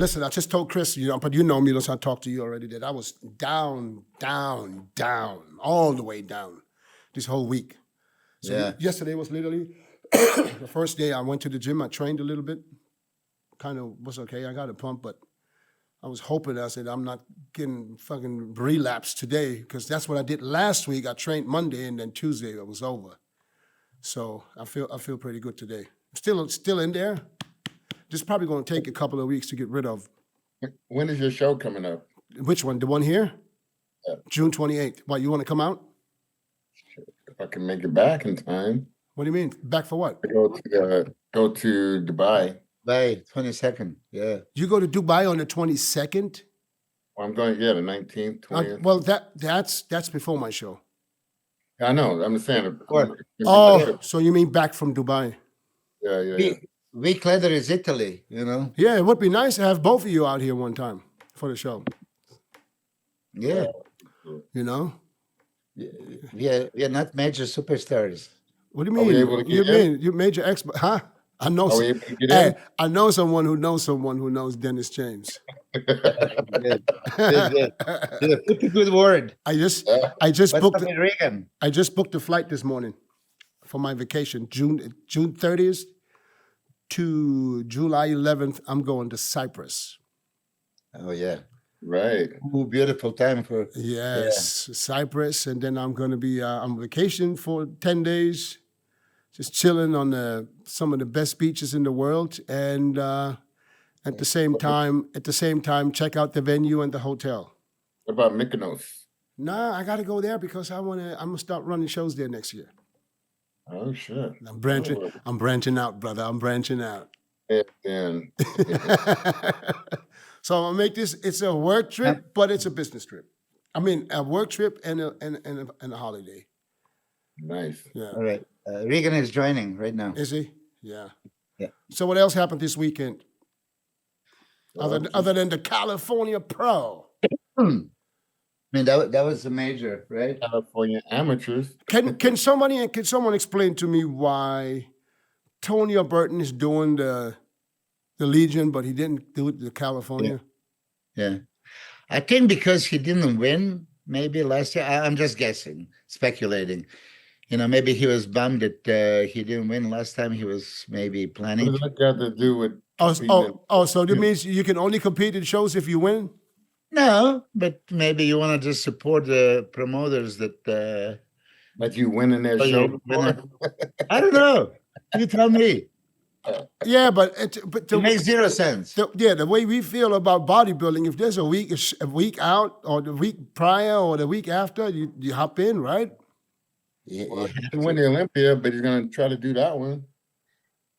Listen, I just told Chris, but Milos, I talked to you already, that I was down, all the way down this whole week. So yesterday was literally the first day I went to the gym. I trained a little bit. Kind of was okay. I got a pump, but I was hoping, I said, I'm not getting fucking relapse today, because that's what I did last week. I trained Monday, and then Tuesday it was over. So I feel pretty good today. Still in there. This is probably going to take a couple of weeks to get rid of. When is your show coming up? Which one? The one here? Yeah. June 28th. What, you want to come out? If I can make it back in time. What do you mean? Back for what? I go to Dubai. Dubai, 22nd. Yeah. You go to Dubai on the 22nd? Well, I'm going, the 19th, 20th. Well, that's before my show. I know. I'm just saying. So you mean back from Dubai? Yeah. Week later is Italy, Yeah, it would be nice to have both of you out here one time for the show. Yeah. We are not major superstars. What do you mean? You major expert? Huh? I know. I know someone who knows Dennis James. Good. Put a good word. I just booked Regan. I just booked a flight this morning for my vacation, June 30th to July 11th. I'm going to Cyprus. Oh yeah. Right. Ooh, beautiful time for Cyprus, and then I'm going to be on vacation for 10 days, just chilling on some of the best beaches in the world, and at the same time, check out the venue and the hotel. What about Mykonos? Nah, I got to go there because I'm gonna start running shows there next year. Oh shit! I'm branching out, brother. I'm branching out. Yeah. So I'm gonna make this. It's a work trip, but it's a business trip. I mean, a work trip and a holiday. Nice. Yeah. All right. Regan is joining right now. Is he? Yeah. Yeah. So what else happened this weekend? Other than the California Pro. I mean, that was a major, right? California amateurs. Can someone explain to me why Tony Burton is doing the Legion, but he didn't do the California? Yeah. I think because he didn't win maybe last year. I'm just guessing, speculating. Maybe he was bummed that he didn't win last time. He was maybe planning. What does that got to do with? So that means you can only compete in shows if you win? No, but maybe you want to just support the promoters that you win in their show. I don't know. You tell me. Yeah, but it makes zero sense. The way we feel about bodybuilding, if there's a week out, or the week prior, or the week after, you hop in, right? Yeah, well, he can win the Olympia, but he's going to try to do that one.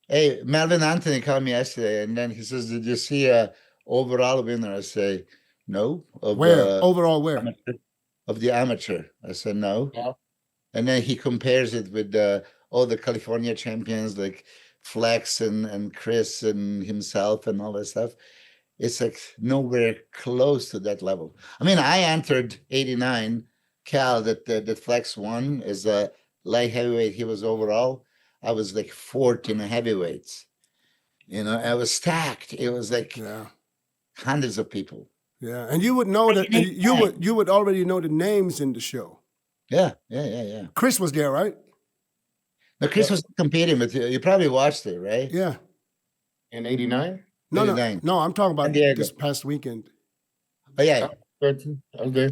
Hey, Melvin Anthony called me yesterday, and then he says, "Did you see a overall winner?" I say, "No." Overall where? Of the amateur. I said, "No." Yeah. And then he compares it with all the California champions like Flex and Chris and himself and all that stuff. It's like nowhere close to that level. I mean, I entered 89. Cal that Flex won as a light heavyweight. He was overall. I was like 14 heavyweights. I was stacked. It was like hundreds of people. Yeah, and you would know that you would already know the names in the show. Yeah. Chris was there, right? No, Chris was competing with you. You probably watched it, right? Yeah. In 89? No, I'm talking about this past weekend. Oh yeah. 13. I was there.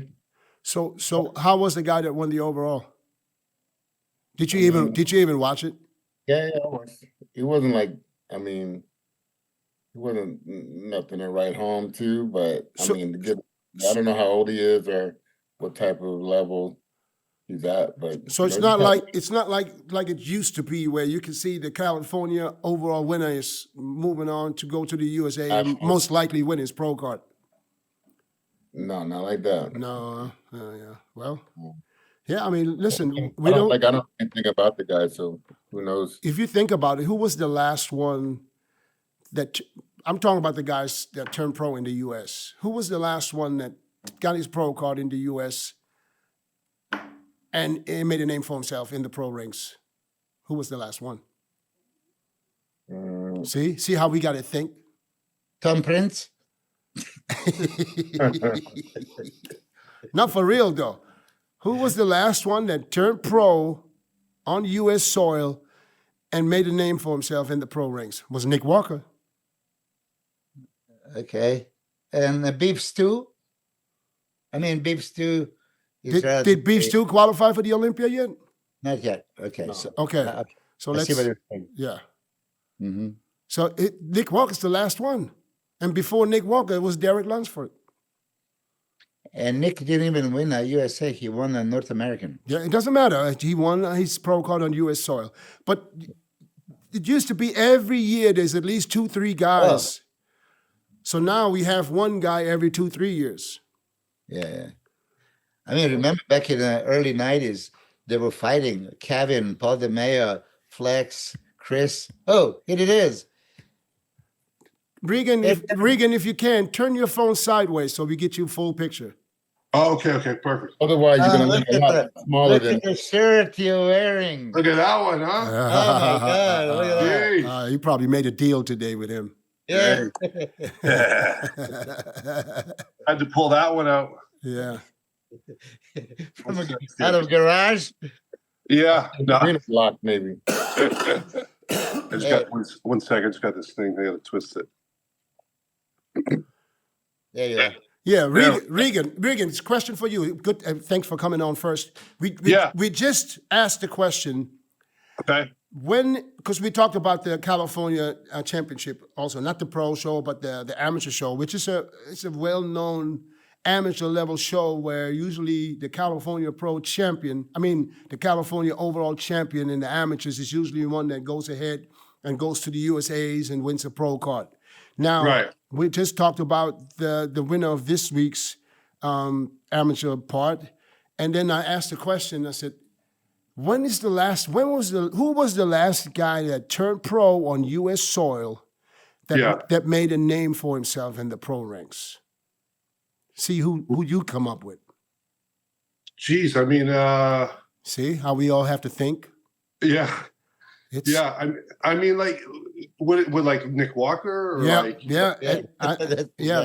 So how was the guy that won the overall? Did you even watch it? Yeah, I watched. He wasn't like, he wasn't nothing to write home to, but I don't know how old he is or what type of level he's at, but so it's not like it used to be where you can see the California overall winner is moving on to go to the USA and most likely win his pro card. No, not like that. No, yeah. Well, yeah. I mean, listen, I don't know anything about the guy, so who knows? If you think about it, who was the last one that I'm talking about? The guys that turned pro in the U.S. Who was the last one that got his pro card in the U.S. and made a name for himself in the pro ranks? Who was the last one? See how we got to think. Tom Prince. Not for real though. Who was the last one that turned pro on U.S. soil and made a name for himself in the pro ranks? Was Nick Walker. Okay. And Beef Stew? I mean, Beef Stew is Did Beef Stew qualify for the Olympia yet? Not yet. Okay. No. So, Okay. okay. So I let's see what you're saying. yeah. Mm-hmm. So Nick Walker's the last one. And before Nick Walker, it was Derek Lunsford. And Nick didn't even win a USA. He won a North American. Yeah, it doesn't matter. He won his pro card on U.S. soil. But it used to be every year there's at least 2-3 guys. So now we have one guy every 2-3 years. Yeah. I mean, remember back in the early 90s, they were fighting Kevin, Paul DeMeo, Flex, Chris. Oh, here it is. Regan, if you can, turn your phone sideways so we get you full picture. Oh, okay, perfect. Otherwise, you're gonna Look look a at lot smaller Look than. at the shirt you're wearing. Look at that one, huh? Oh my God, look at that. Jeez. You probably made a deal today with him. Yeah. Had to pull that one out. Yeah. Out of garage. Yeah. No. Green block, maybe. I just got one second. I just got this thing. I got to twist it. There you are. Yeah, Regan, it's a question for you. Good, thanks for coming on first. We just asked the question Okay. because we talked about the California Championship also, not the pro show, but the amateur show, which is it's a well-known amateur level show where usually the California pro champion, the California overall champion in the amateurs is usually one that goes ahead and goes to the USAs and wins a pro card. Now, Right. we just talked about the winner of this week's amateur part, and then I asked the question. I said, who was the last guy that turned pro on U.S. soil that made a name for himself in the pro ranks? See who you come up with. Jeez. See how we all have to think. Yeah. Like, would like Nick Walker? Or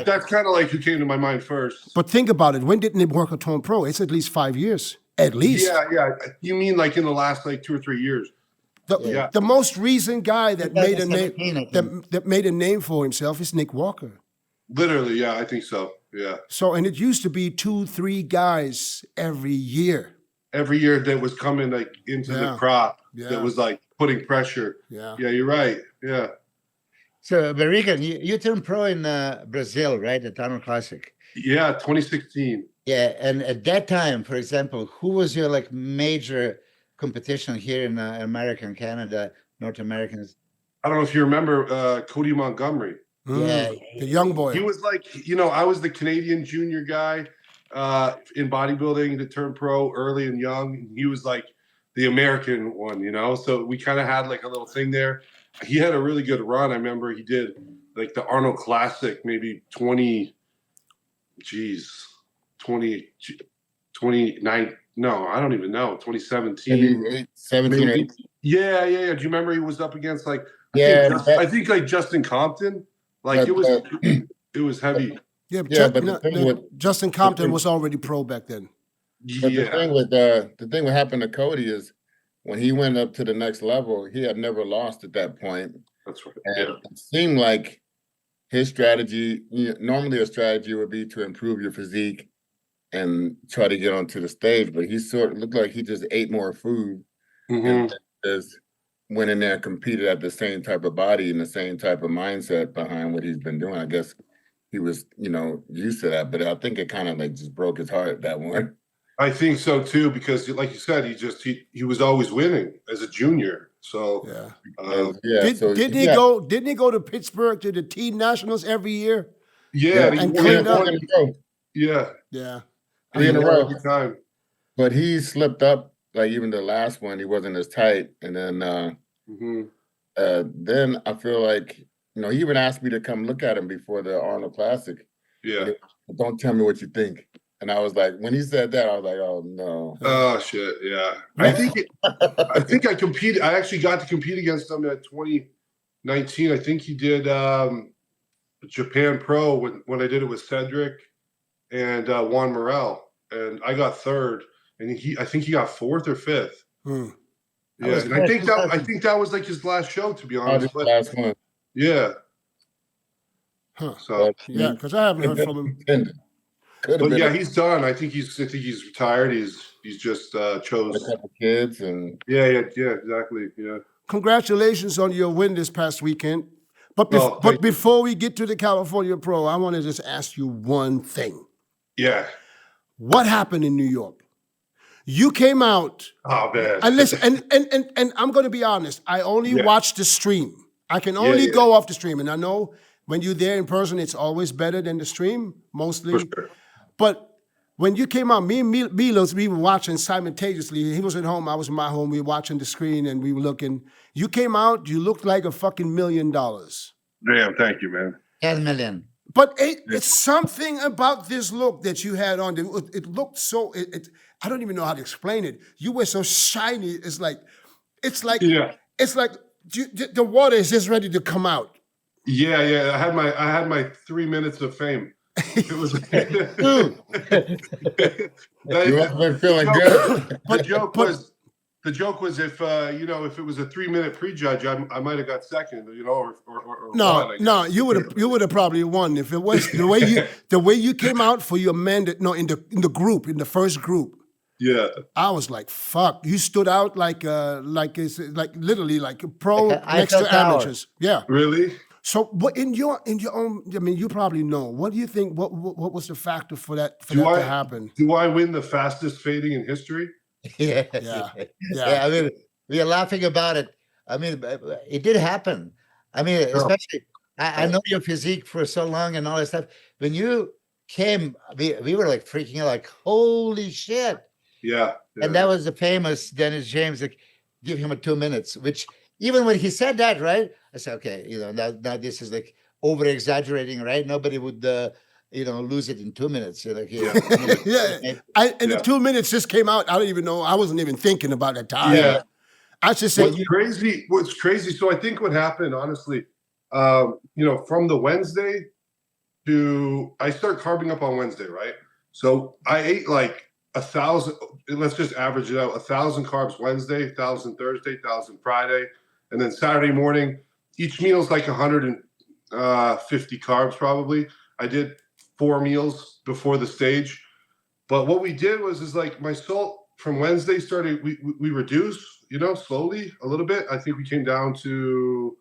That's kind of like who came to my mind first. But think about it. When did Nick Walker turn pro? It's at least 5 years. At least. Yeah. You mean like in the last 2 or 3 years? The most recent guy that made a name that made a name for himself is Nick Walker. Literally, yeah, I think so. Yeah. So, and it used to be 2-3 guys every year. Every year that was coming like into the crop that was like putting pressure. Yeah, you're right. Yeah. So, Regan, you turned pro in Brazil, right? At Arnold Classic. Yeah, 2016. Yeah, and at that time, for example, who was your like major competition here in America and Canada, North Americans? I don't know if you remember Cody Montgomery. Yeah, the young boy. He was like, I was the Canadian junior guy in bodybuilding that turned pro early and young. He was like the American one, So we kind of had like a little thing there. He had a really good run. I remember he did like the Arnold Classic, maybe 29. No, I don't even know. 2017. 17 or 18. Yeah. Do you remember he was up against like? I think like Justin Compton. Like it was heavy. Yeah, but Justin Compton was already pro back then. But the thing what happened to Cody is when he went up to the next level, he had never lost at that point. That's right. And it seemed like his strategy, normally a strategy would be to improve your physique and try to get onto the stage, but he sort of looked like he just ate more food and just went in there and competed at the same type of body and the same type of mindset behind what he's been doing. I guess he was, used to that, but I think it kind of like just broke his heart that one. I think so too, because like you said, he was always winning as a junior. So didn't he go to Pittsburgh to the team nationals every year? Yeah, and cleaned up. Yeah. 3 in a row. Every time. But he slipped up. Like even the last one, he wasn't as tight, and then I feel like he even asked me to come look at him before the Arnold Classic. Yeah. Don't tell me what you think. And I was like, when he said that, I was like, oh no. Oh shit, yeah. I think I competed. I actually got to compete against him at 2019. I think he did Japan Pro when I did it with Cedric and Juan Morel, and I got third, and I think he got fourth or fifth. Yeah, and I think that was like his last show, to be honest. But, last one. yeah. Huh. So yeah, because I haven't heard from him. But yeah, he's done. I think he's retired. He's just chose a couple kids and yeah, exactly. Yeah. Congratulations on your win this past weekend. But before we get to the California Pro, I want to just ask you one thing. Yeah. What happened in New York? You came out. Oh man. And listen, and I'm going to be honest. I only watched the stream. I can only go off the stream, and I know when you're there in person, it's always better than the stream, mostly. For sure. But when you came out, me and MILOS, we were watching simultaneously. He was at home, I was in my home. We were watching the screen, and we were looking. You came out, you looked like a fucking $1 million. Damn, thank you, man. 10 million. But it's something about this look that you had on. It looked so. I don't even know how to explain it. You were so shiny. It's like the water is just ready to come out. Yeah. I had my 3 minutes of fame. It was. you must have been feeling good. The joke was if if it was a 3-minute prejudge, I might have got second, or no, you would have probably won if it was the way you came out for your men. In the first group. Yeah, I was like, fuck. You stood out like literally like a pro next to amateurs. Yeah, really. So, what in your own? I mean, you probably know. What do you think? What was the factor for that to happen? Do I win the fastest fading in history? Yeah. I mean, we are laughing about it. I mean, it did happen. I mean, especially I know your physique for so long and all that stuff. When you came, we were like freaking out, like holy shit. Yeah. And that was the famous Dennis James, like give him a 2 minutes, which even when he said that, right? I said, okay, now this is like over exaggerating, right? Nobody would, lose it in 2 minutes. The 2 minutes just came out. I don't even know. I wasn't even thinking about that time. Yeah. I just said, What's crazy. So I think what happened, honestly, from the Wednesday I start carbing up on Wednesday, right? So I ate like 1,000, let's just average it out, 1,000 carbs Wednesday, 1,000 Thursday, 1,000 Friday. And then Saturday morning, each meal is like 150 carbs probably. I did 4 meals before the stage. But what we did was like my salt from Wednesday started, we reduced, slowly a little bit. I think we came down to,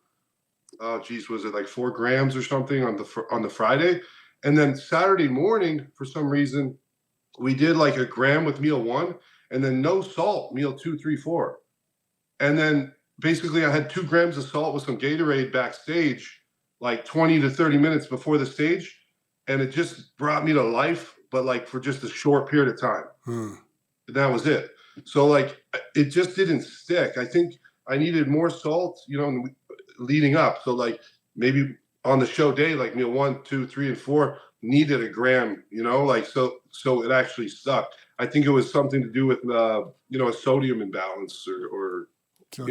was it like 4 grams or something on the Friday? And then Saturday morning, for some reason, we did like 1 gram with meal 1 and then no salt, meal 2, 3, 4. And then basically I had 2 grams of salt with some Gatorade backstage, like 20 to 30 minutes before the stage. And it just brought me to life, but like for just a short period of time. And that was it. So like, it just didn't stick. I think I needed more salt, leading up. So like maybe on the show day, like meal 1, 2, 3, and 4 needed 1 gram, so it actually stuck. I think it was something to do with, a sodium imbalance or Did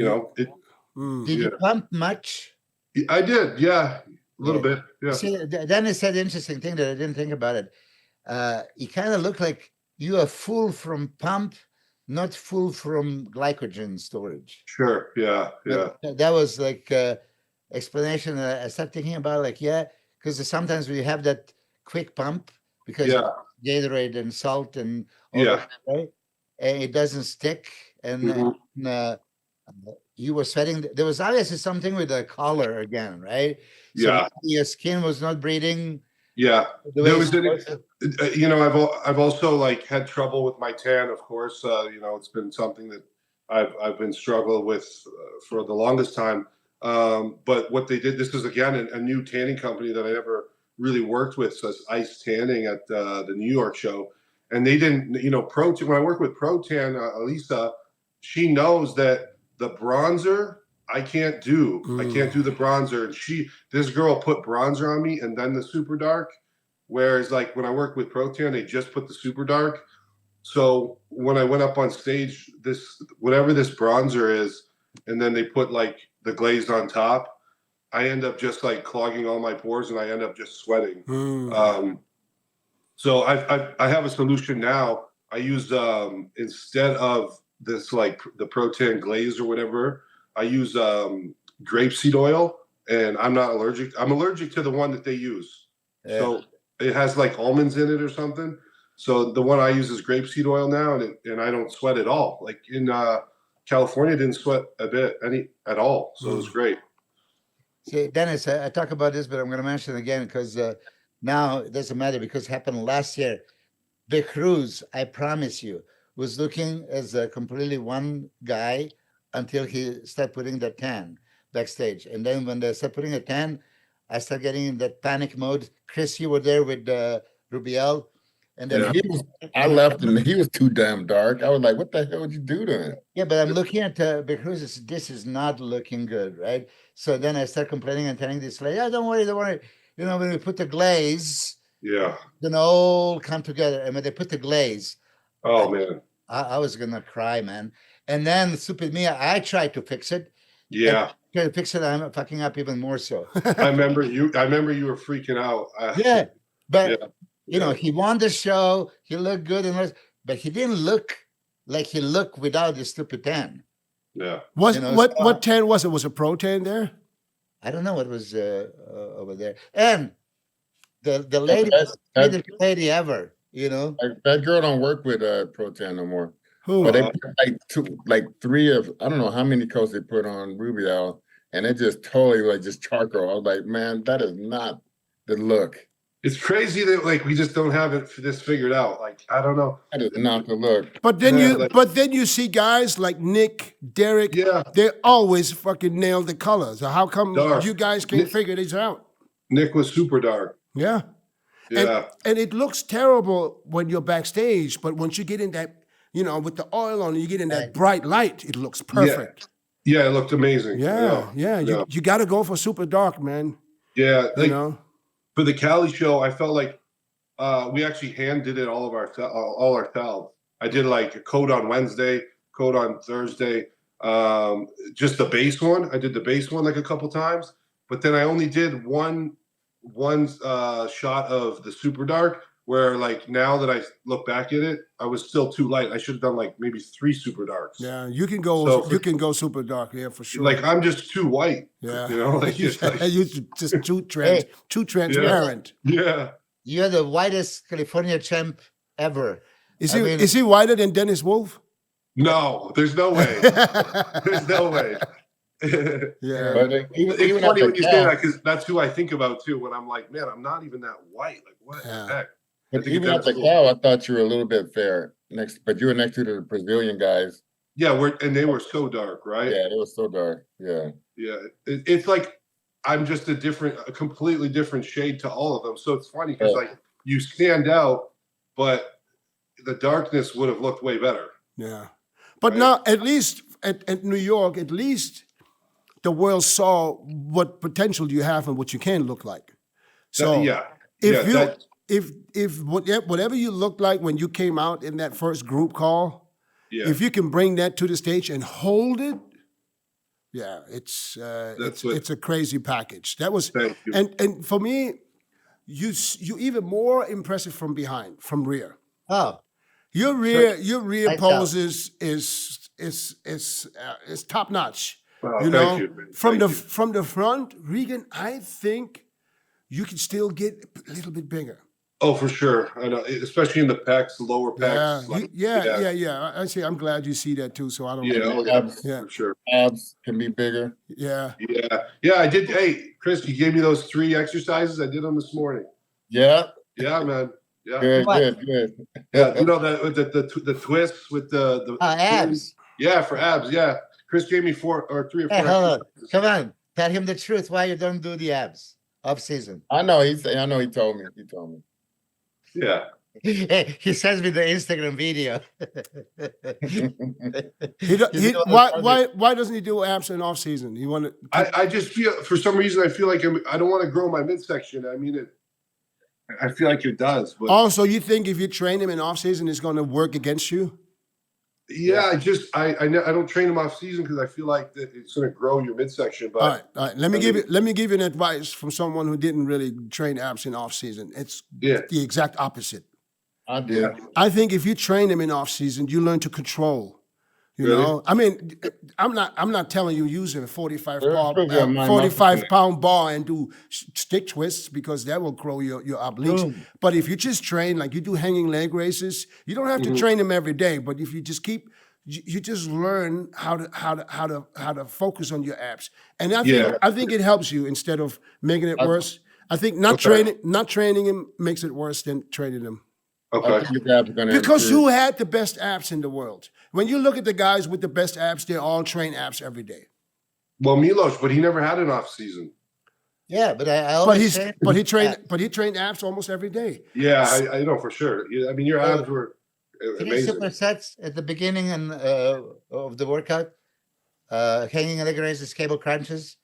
you pump much? I did. Yeah. A little bit. Yeah. See, Dennis said an interesting thing that I didn't think about it. You kind of look like you are full from pump, not full from glycogen storage. Sure. Yeah. That was like explanation. I started thinking about because sometimes we have that quick pump because of Gatorade and salt and all that, right? And it doesn't stick. And you were sweating. There was obviously something with the collar again, right? So your skin was not breathing. Yeah. There was, I've also like had trouble with my tan, of course. It's been something that I've been struggling with for the longest time. But what they did, this is again a new tanning company that I never really worked with, so it's Ice Tanning at the New York show. And they didn't, Pro-Tan, when I work with Pro-Tan, Elisa, she knows that the bronzer I can't do. I can't do the bronzer. And this girl put bronzer on me and then the super dark. Whereas like when I work with Pro-Tan, they just put the super dark. So when I went up on stage, whatever this bronzer is, and then they put like the glaze on top, I end up just like clogging all my pores, and I end up just sweating. Mm. So I have a solution now. I use instead of this like the Protan glaze or whatever, I use grapeseed oil, and I'm not allergic. I'm allergic to the one that they use. Yeah. So it has like almonds in it or something. So the one I use is grapeseed oil now, and I don't sweat at all. Like in California, didn't sweat a bit at all. So it was great. See, Dennis, I talk about this, but I'm going to mention it again because now it doesn't matter because it happened last year. The Cruz, I promise you, was looking as a completely one guy until he started putting the tan backstage. And then when they started putting the tan, I started getting in that panic mode. Chris, you were there with Rubiel. And then I left him. He was too damn dark. I was like, what the hell would you do to him? Yeah, but I'm looking at because this is not looking good, right? So then I start complaining and telling this lady, don't worry. You know, when we put the glaze, then all come together. And when they put the glaze, man, I was gonna cry, man. And then stupid me, I tried to fix it. Yeah, try to fix it. I'm fucking up even more so. I remember you were freaking out. Yeah, but you know, he won the show. He looked good, but he didn't look like he looked without the stupid tan. Yeah. What tan was it? Was it pro tan there? I don't know what was over there. And the lady, the lady ever, you know. That girl don't work with Protan no more. Who? But they put like three of, I don't know how many coats they put on Rubiel, and it just totally like just charcoal. I was like, man, that is not the look. It's crazy that like we just don't have this figured out. Like I don't know. That is not the look. But then you see guys like Nick, Derek. Yeah, they always fucking nail the colors. So how come you guys can't figure this out? Nick was super dark. Yeah. And it looks terrible when you're backstage, but once you get in that, you know, with the oil on, you get in that bright light, it looks perfect. Yeah, it looked amazing. Yeah. You got to go for super dark, man. Yeah, like, you know. For the Cali show, I felt like we actually hand did it all ourselves. I did like a coat on Wednesday, coat on Thursday, just the base one. I did the base one like a couple times, but then I only did one shot of the super dark. Where like now that I look back at it, I was still too light. I should have done like maybe 3 super darks. Yeah, you can go. You can go super dark. Yeah, for sure. Like I'm just too white. Yeah, you know, like, you're just too transparent. Yeah. You're the whitest California champ ever. Is he whiter than Dennis Wolf? No, there's no way. There's no way. Yeah, but it's funny when you say that because that's who I think about too. When I'm like, man, I'm not even that white. Like, what the heck? But even at the cow, I thought you were a little bit fair but you were next to the Brazilian guys. Yeah, and they were so dark, right? Yeah, they were so dark. Yeah. Yeah, it's like I'm just a completely different shade to all of them. So it's funny because like you stand out, but the darkness would have looked way better. Yeah, but now at least at New York, at least the world saw what potential you have and what you can look like. So if whatever you looked like when you came out in that first group call, if you can bring that to the stage and hold it, it's a crazy package. That was and for me, you even more impressive from behind, from rear. Oh, your rear poses is top notch. Well, you know, you, from the front, Regan, I think you can still get a little bit bigger. Oh, for sure. I know, especially in the pecs, the lower pecs. Yeah. I see. I'm glad you see that too. So I don't. For sure. Abs can be bigger. Yeah. I did. Hey, Chris, you gave me those 3 exercises. I did them this morning. Yeah. Yeah, man. Yeah. Good. Yeah, you know the twists with the abs. Yeah, for abs. Yeah. Chris gave me 4 or 3 or 4. Hey, hold on. Come on. Tell him the truth why you don't do the abs off season. I know he told me. Yeah. He sends me the Instagram video. Why doesn't he do abs in off season? He wanted. I just feel for some reason I feel like I don't want to grow my midsection. I mean I feel like it does. But also, you think if you train him in off season, it's going to work against you? Yeah, I don't train them off season because I feel like that it's going to grow your midsection. But All right. Let me give you an advice from someone who didn't really train abs in off season. It's the exact opposite. I do. I think if you train them in off season, you learn to control. You know, I mean, I'm not telling you using a 45 pound bar and do stick twists because that will grow your obliques. But if you just train like you do hanging leg races, you don't have to train them every day. But if you just you just learn how to focus on your abs, and I think it helps you instead of making it worse. I think not training him makes it worse than training him. Okay. Because who had the best abs in the world? When you look at the guys with the best abs, they all train abs every day. Well, MILOS, but he never had an off season. Yeah, but I always he trained abs almost every day. Yeah, I know for sure. I mean, your abs were amazing. 3 supersets at the beginning and of the workout, hanging leg raises, cable crunches.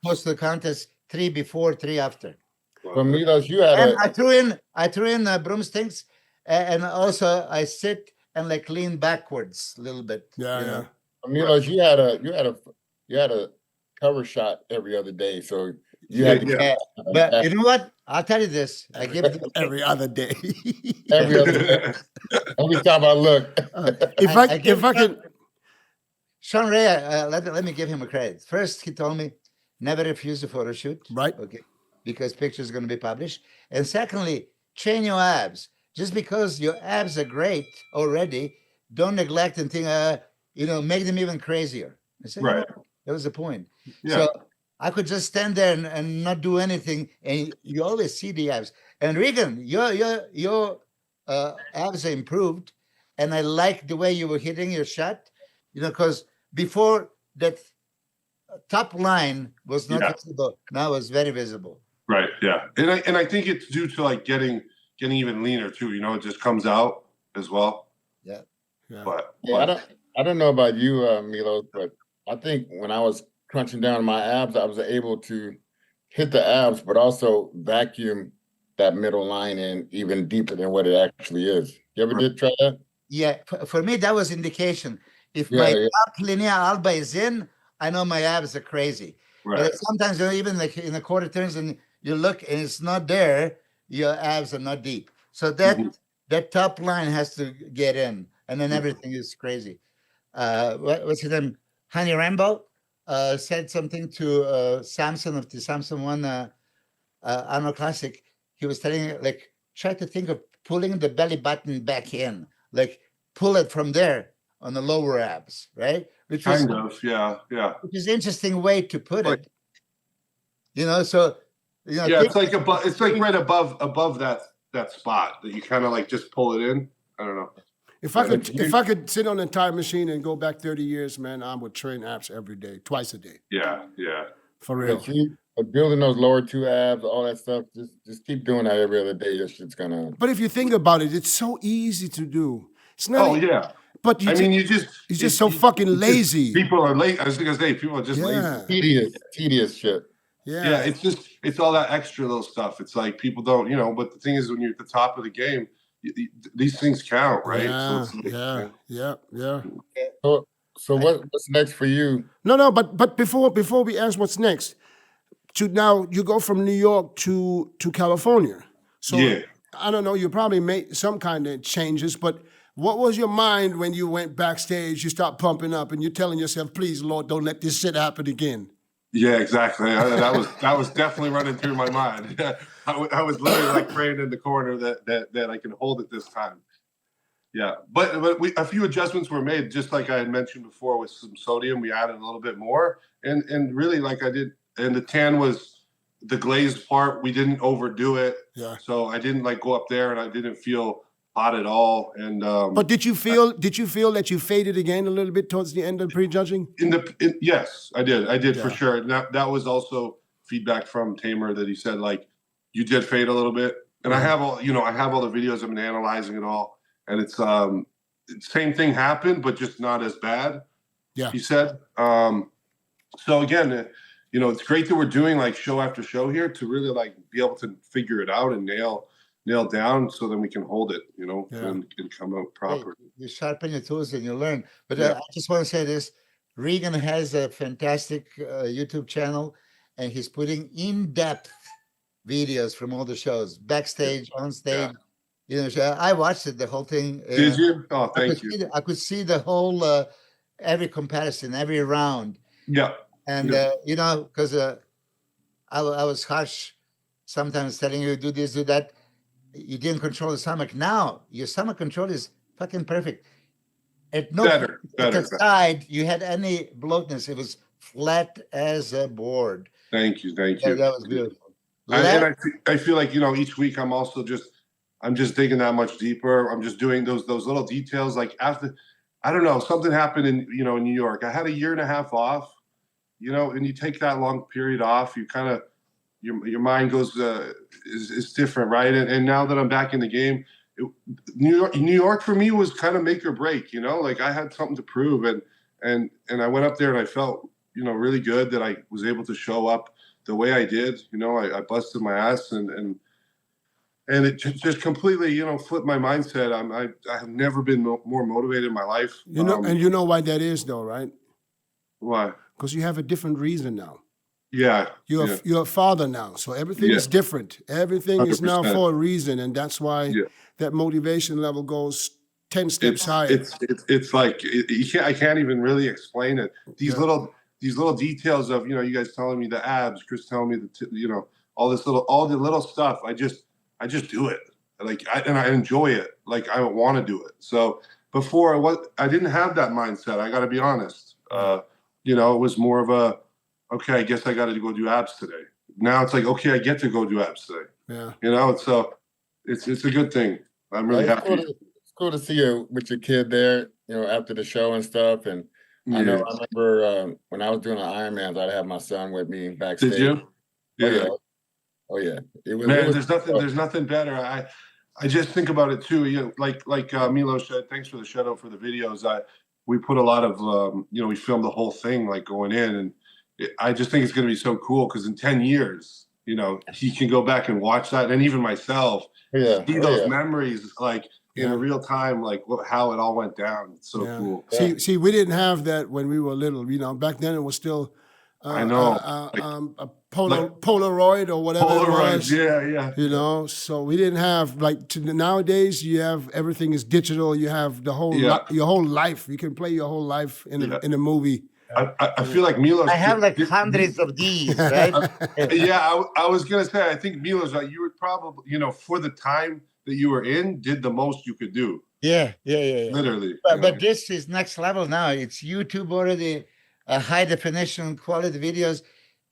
Most of the contest, 3 before, 3 after. For MILOS, you had I threw in broomsticks, and also I sit and like lean backwards a little bit. Yeah. For MILOS, you had a cover shot every other day, so you had to. But you know what? I'll tell you this. I give it every other day. Every other day. Every time I look. If I can. Sean Ray, let me give him a credit. First, he told me never refuse a photo shoot. Right. Okay. Because pictures are going to be published. And secondly, train your abs. Just because your abs are great already, don't neglect and think, make them even crazier. I said, right. That was the point. Yeah. So I could just stand there and not do anything, and you always see the abs. And Regan, your abs are improved, and I like the way you were hitting your shot. Because before that top line was not visible, now it's very visible. Right. Yeah. And I think it's due to like getting even leaner too. It just comes out as well. Yeah. But I don't know about you, MILOS, but I think when I was crunching down on my abs, I was able to hit the abs, but also vacuum that middle line in even deeper than what it actually is. You ever did try that? Yeah. For me, that was indication. If my top linea alba is in, I know my abs are crazy. Right. But sometimes even like in the quarter turns and you look and it's not there, your abs are not deep. So that top line has to get in, and then everything is crazy. What's his name? Honey Rambo said something to Samson of the Samson 1 Arnold Classic. He was telling like, try to think of pulling the belly button back in, like pull it from there on the lower abs, right? Which is Which is an interesting way to put it. It's like right above that spot that you kind of like just pull it in. I don't know. If I could sit on a time machine and go back 30 years, man, I would train abs every day, twice a day. Yeah. For real. But building those lower 2 abs, all that stuff, just keep doing that every other day. Your shit's gonna. But if you think about it, it's so easy to do. It's not. Oh yeah. But you're just so fucking lazy. People are late. I was gonna say people are just lazy. Tedious shit. Yeah. It's all that extra little stuff. It's like people don't, but the thing is, when you're at the top of the game, these things count, right? Yeah. So what's next for you? No. But before we ask what's next, now you go from New York to California. So I don't know. You probably made some kind of changes, but. What was your mind when you went backstage, you start pumping up and you're telling yourself, please, Lord, don't let this shit happen again? Yeah, exactly. That was definitely running through my mind. I was literally like praying in the corner that I can hold it this time. Yeah, but a few adjustments were made, just like I had mentioned before with some sodium. We added a little bit more, and really like I did. And the tan was the glazed part. We didn't overdo it. Yeah. So I didn't like go up there, and I didn't feel hot at all. And but did you feel that you faded again a little bit towards the end of prejudging? Yes, I did for sure. And that was also feedback from Tamer that he said like you did fade a little bit. And I have all the videos. I've been analyzing it all, and it's same thing happened, but just not as bad. Yeah, he said. So again, it's great that we're doing like show after show here to really like be able to figure it out and nail nailed down, so then we can hold it, you know, Yeah. and come out Hey, proper. you sharpen your tools and you learn. But Yeah. I just want to say this: Regan has a fantastic YouTube channel, and he's putting in-depth videos from all the shows, backstage, on stage. You know, I watched it, the whole thing. Did you? Oh, thank you. I could see the whole every comparison, every round, Yeah. and you know, because I was harsh sometimes telling you do this, do that. You didn't control the stomach. Now your stomach control is fucking perfect. At no Better, point at better. the side you had any bloatness. It was flat as a board. Thank you. Thank Yeah, you. that was beautiful. I feel like, you know, each week I'm just digging that much deeper. I'm just doing those little details. Like after, I don't know, something happened in New York. I had a year and a half off, you know, and you take that long period off, you kind of, your mind goes, is different, right? And now that I'm back in the game, New York for me was kind of make or break, you know, like I had something to prove, and I went up there and I felt, you know, really good that I was able to show up the way I did. You know, I busted my ass, and it just completely, you know, flipped my mindset. I have never been more motivated in my life. You know, and you know why that is, though, right? Why? Because you have a different reason now. Yeah. You're a father now, so everything is different. Everything is now 100%. for a reason, and that's why that motivation level goes 10 steps higher. It's like I can't even really explain it. These little details of, you know, you guys telling me the abs, Chris telling me you know, all the little stuff. I just do it, like I enjoy it. Like I want to do it. So before I didn't have that mindset. I got to be honest. You know, it was more of a, okay, I guess I got to go do abs today. Now it's like, okay, I get to go do abs today. Yeah. You know, so it's a good thing. I'm really happy. It's cool to see you with your kid there, you know, after the show and stuff. And I remember when I was doing the Ironmans, I'd have my son with me backstage. Did you? Yeah. Oh yeah. There's nothing better. I just think about it too. You know, like MILOS said, thanks for the shout out for the videos. We put a lot of you know, we filmed the whole thing like going in, and I just think it's going to be so cool because in 10 years, you know, he can go back and watch that, and even myself, see those memories like in real time, like how it all went down. It's so cool. See, we didn't have that when we were little. You know, back then it was still I know a Polaroid or whatever it was. Yeah. You know, so we didn't have nowadays. You have everything is digital. You have the whole your whole life. You can play your whole life in a movie. I feel like MILOS. I have like hundreds of these, right? I was gonna say, I think MILOS, like you would probably, you know, for the time that you were in, did the most you could do. Yeah. Literally. But this is next level now. It's YouTube already, high definition quality videos.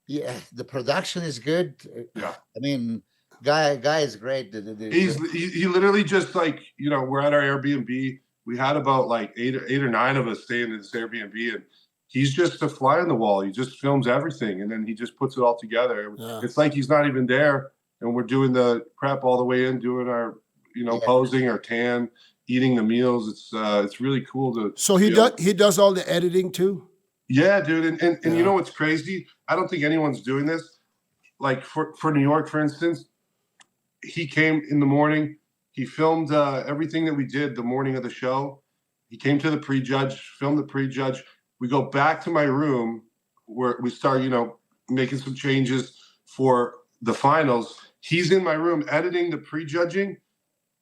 Yeah, the production is good. Yeah. I mean, guy is great. He literally just like, you know, we're at our Airbnb. We had about like eight or nine of us staying in this Airbnb, and he's just a fly on the wall. He just films everything, and then he just puts it all together. Yeah. It's like he's not even there, and we're doing the prep all the way in, doing our, you know, posing, our tan, eating the meals. It's really cool to. So he does all the editing too. Yeah, dude, and you know what's crazy? I don't think anyone's doing this. Like for New York, for instance, he came in the morning. He filmed everything that we did the morning of the show. He came to the prejudge, filmed the prejudge. We go back to my room where we start, you know, making some changes for the finals. He's in my room editing the prejudging.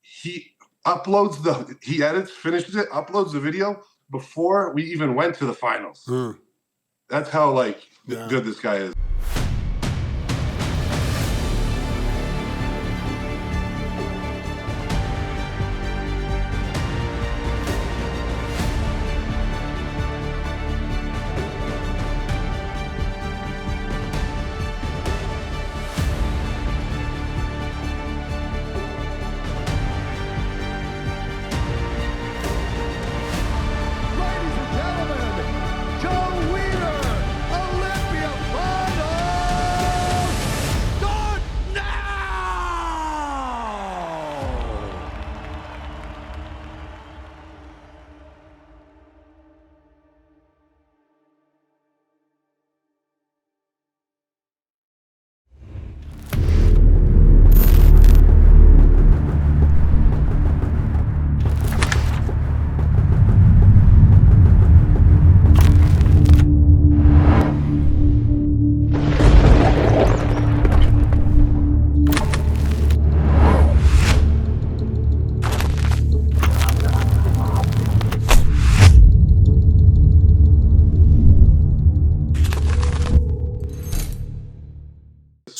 He edits, finishes it, uploads the video before we even went to the finals. That's how good this guy is. Ladies and gentlemen, Joe Weider, Olympia Finals!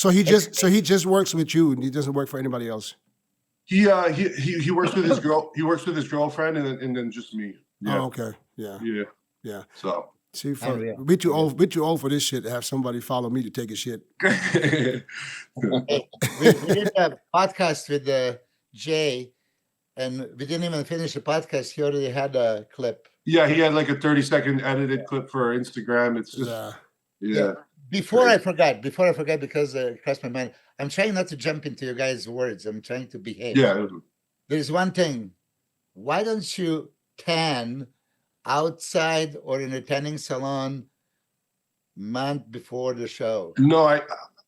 So he just works with you, and he doesn't work for anybody else. He works with his girl. He works with his girlfriend, and then just me. Yeah. Oh, okay. Yeah. Yeah. So. See, we too old for this shit to have somebody follow me to take a shit. Hey, we did a podcast with Jay, and we didn't even finish the podcast. He already had a clip. Yeah, he had like a 30-second edited clip for Instagram. It's just yeah. Before I forget, because it crossed my mind, I'm trying not to jump into your guys' words. I'm trying to behave. Yeah. There's one thing. Why don't you tan outside or in a tanning salon month before the show? No,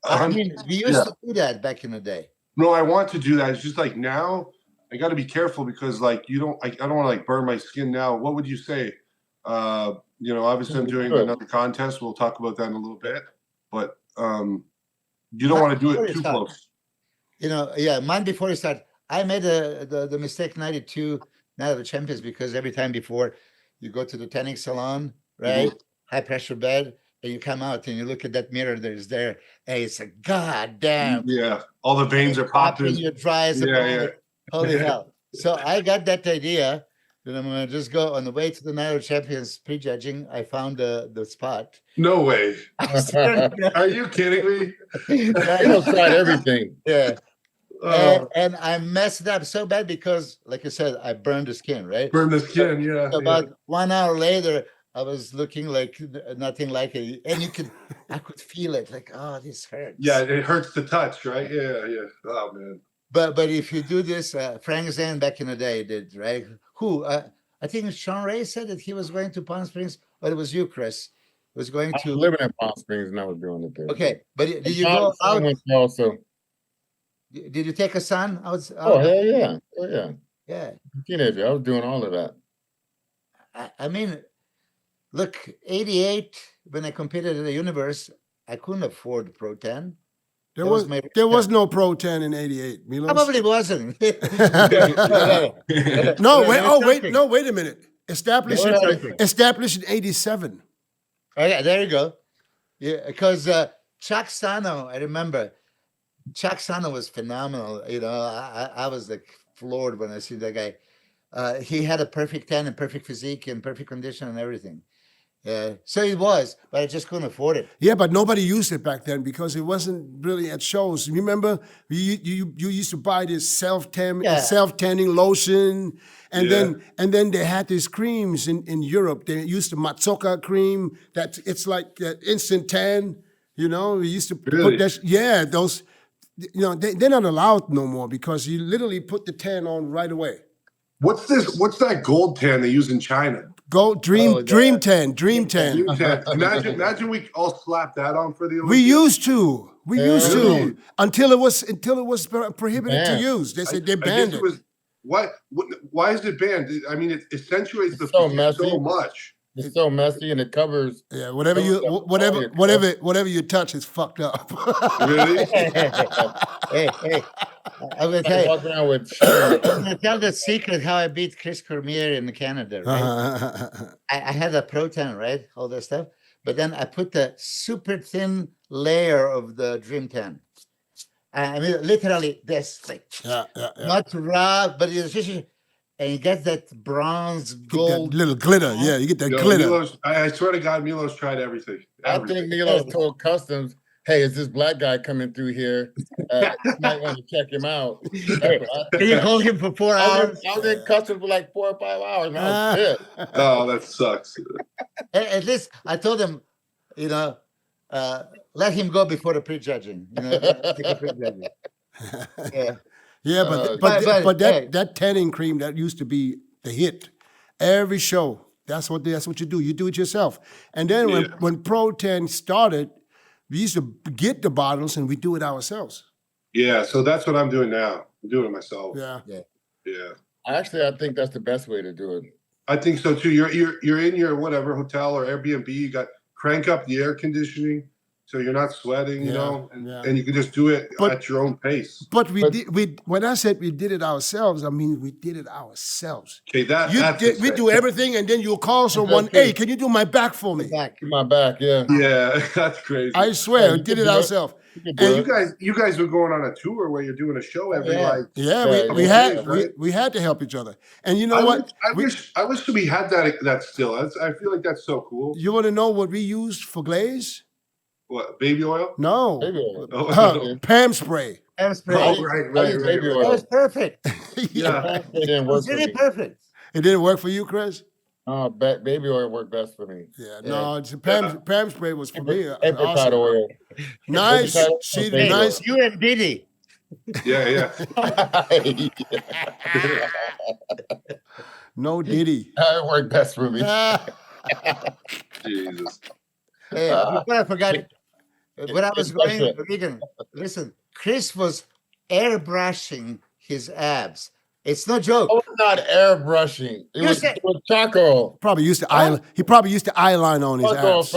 I mean, we used to do that back in the day. No, I want to do that. It's just like now I got to be careful because like I don't want to like burn my skin now. What would you say? Obviously I'm doing another contest. We'll talk about that in a little bit, but you don't want to do it too close. Month before you start. I made the mistake 92 Night of the Champions because every time before you go to the tanning salon, right? Mm-hmm. High pressure bed, and you come out and you look at that mirror that is there, and it's like, God damn. Yeah, all the veins are popping. Your dry as holy hell. So I got that idea that I'm going to just go on the way to the Night of Champions prejudging. I found the spot. No way. Are you kidding me? You tried everything. Yeah. And I messed it up so bad because, like I said, I burned the skin, right? Burned the skin, yeah. So about 1 hour later, I was looking like nothing like it. And I could feel it, like, oh, this hurts. Yeah, it hurts to touch, right? Yeah. Oh, man. But if you do this, Frank Zane back in the day did, right? Who? I think Sean Ray said that he was going to Palm Springs, but it was you, Chris. Was going to. I was living in Palm Springs and I was doing it there. Okay, but did you go out? Also. Did you take a son? Oh, hell yeah. Oh, yeah. Yeah. Teenager. I was doing all of that. I mean, look, 88, when I competed in the universe, I couldn't afford Pro 10. There was no Pro 10 in 88. MILOS? Probably wasn't. Wait a minute. Established in 87. Oh, yeah, there you go. Yeah, because Chuck Sano, I remember, Chuck Sano was phenomenal. I was like floored when I see that guy. He had a perfect tan and perfect physique and perfect condition and everything. Yeah, so it was, but I just couldn't afford it. Yeah, but nobody used it back then because it wasn't really at shows. Remember, you used to buy this self-tanning lotion, and then they had these creams in Europe. They used the Matzoka cream. That it's like instant tan. We used to put that. Yeah, those. They're not allowed no more because you literally put the tan on right away. What's this? What's that gold tan they use in China? Dream tan. Imagine we all slapped that on for the Olympia. We used to until it was prohibited to use. They said they banned it. Why is it banned? I mean, it accentuates the so messy. So much. It's so messy and it covers. Yeah, whatever you touch is fucked up. Really? Hey. I'm going to tell the secret how I beat Chris Cormier in Canada, right? I had a Pro 10, right? All that stuff. But then I put the super thin layer of the Dream 10. I mean, literally this, like, not raw, but it's just, and you get that bronze gold. That little glitter. Yeah, you get that glitter. MILOS, I swear to God, MILOS tried everything. I think MILOS told Customs, hey, is this black guy coming through here? You might want to check him out. Can you hold him for 4 hours? I was in Customs for like 4 or 5 hours. And I was pissed. Oh, that sucks. At least I told him, let him go before the prejudging. Yeah. Yeah, but that tanning cream that used to be the hit. Every show, that's what you do. You do it yourself. And then when Pro 10 started, we used to get the bottles and we do it ourselves. Yeah, so that's what I'm doing now. I'm doing it myself. Yeah. Actually, I think that's the best way to do it. I think so too. You're in your whatever hotel or Airbnb. You got crank up the air conditioning. So you're not sweating, and you can just do it at your own pace. But when I said we did it ourselves, I mean we did it ourselves. Okay, we do everything, and then you'll call someone. Hey, can you do my back for me? My back, yeah. Yeah, that's crazy. I swear, we did it ourselves. can And do it. You guys were going on a tour where you're doing a show every Yeah. like. yeah, Yeah, we yeah, had yeah, right. we had to help each other. And you know I what? I wish we had that still. I feel like that's so cool. You want to know what we used for glaze? What, baby oil? No, Baby oil. Oh, Pam spray. Air spray. oh, I right. use baby That oil. was perfect. Yeah. It didn't It work was for really me. perfect. It didn't work for you, Chris? Baby oil worked best for me. Yeah, Yeah. no, it's Pam spray was for me. Apricot Awesome. oil. Nice. Apricot oil, See, baby oil. nice. You and Diddy. Yeah. No Diddy. It worked best for me. Jesus. Hey, before I forgot, when I was it's like going, that. Regan, listen, Chris was airbrushing his abs. It's no joke. Oh, not airbrushing. You said- It was charcoal. Probably used to he probably used to eyeliner on his Charcoal abs.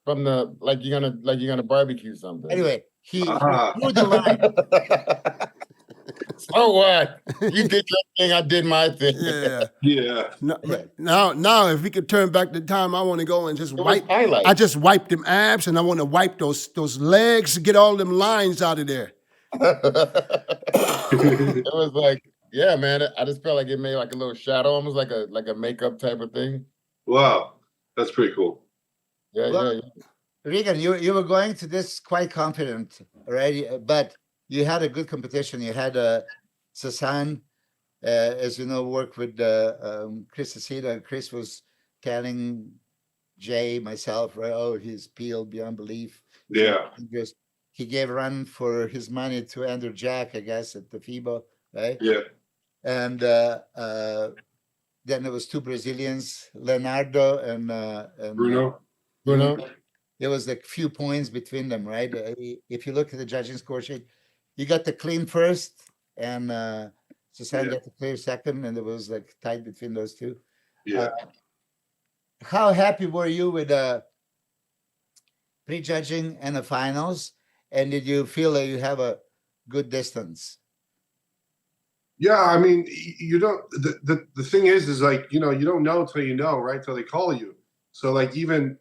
from the like you're gonna barbecue something. Anyway, he Uh-huh. drew the line. So what? You did your thing, I did my thing. Yeah. Yeah. Now, if we could turn back the time, I want to go and just It was wipe. highlight. I just wipe them abs, and I want to wipe those legs to get all them lines out of there. It was like, yeah, man. I just felt like it made like a little shadow, almost like a makeup type of thing. Wow. That's pretty cool. Yeah, Well, yeah. Regan, you were going to this quite confident already, but you had a good competition. You had Sasan, as you know, worked with Chris Acida. Chris was telling Jay, myself, right? Oh, he's peeled beyond belief. Yeah. He gave a run for his money to Andrew Jack, I guess, at the FIBA, right? Yeah. And then there was two Brazilians, Leonardo and Bruno. Bruno. There was like few points between them, right? If you look at the judging score sheet, you got the clean first, and Sasan got the clear second, and it was like tight between those two. Yeah. How happy were you with prejudging and the finals? And did you feel that you have a good distance? Yeah, I mean, you don't. The thing is like, you don't know until you know, right? Till they call you. So like, even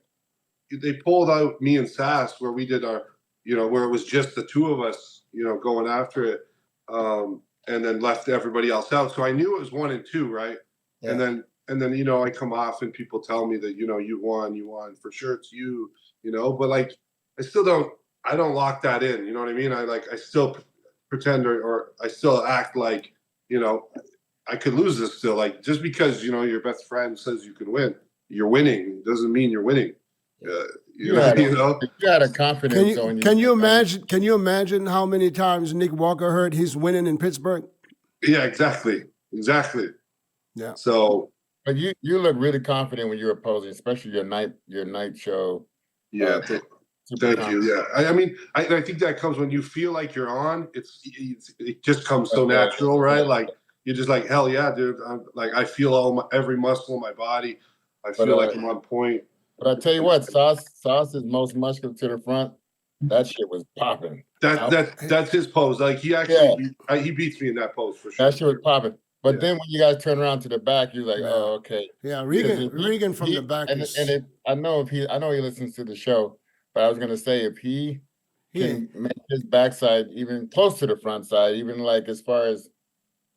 they pulled out me and Sass where we did our, where it was just the two of us, going after it, and then left everybody else out. So I knew it was 1 and 2, right? Yeah. And then I come off and people tell me that you won for sure, it's you, but like I don't lock that in. You know what I mean? I still pretend or I still act like I could lose this still. Like, just because your best friend says you can win, you're winning doesn't mean you're winning. You had a confidence on you. Can you imagine how many times Nick Walker heard he's winning in Pittsburgh? Yeah, exactly. Yeah. So, But you look really confident when you're opposing, especially your night show. yeah. Super Thank you. Yeah, I mean, I think that comes when you feel like you're on. It just comes so natural, right? Like, you're just like, hell yeah, dude. I feel every muscle in my body. I feel like I'm on point. But I tell you what, Sauce is most muscular to the front. That shit was popping. That's his pose. Like, he actually he beats me in that pose for sure. That shit was popping. But then when you guys turn around to the back, you're like, oh, okay. Yeah, Regan from the back. I know he listens to the show. But I was gonna say, if he can make his backside even close to the front side, even like as far as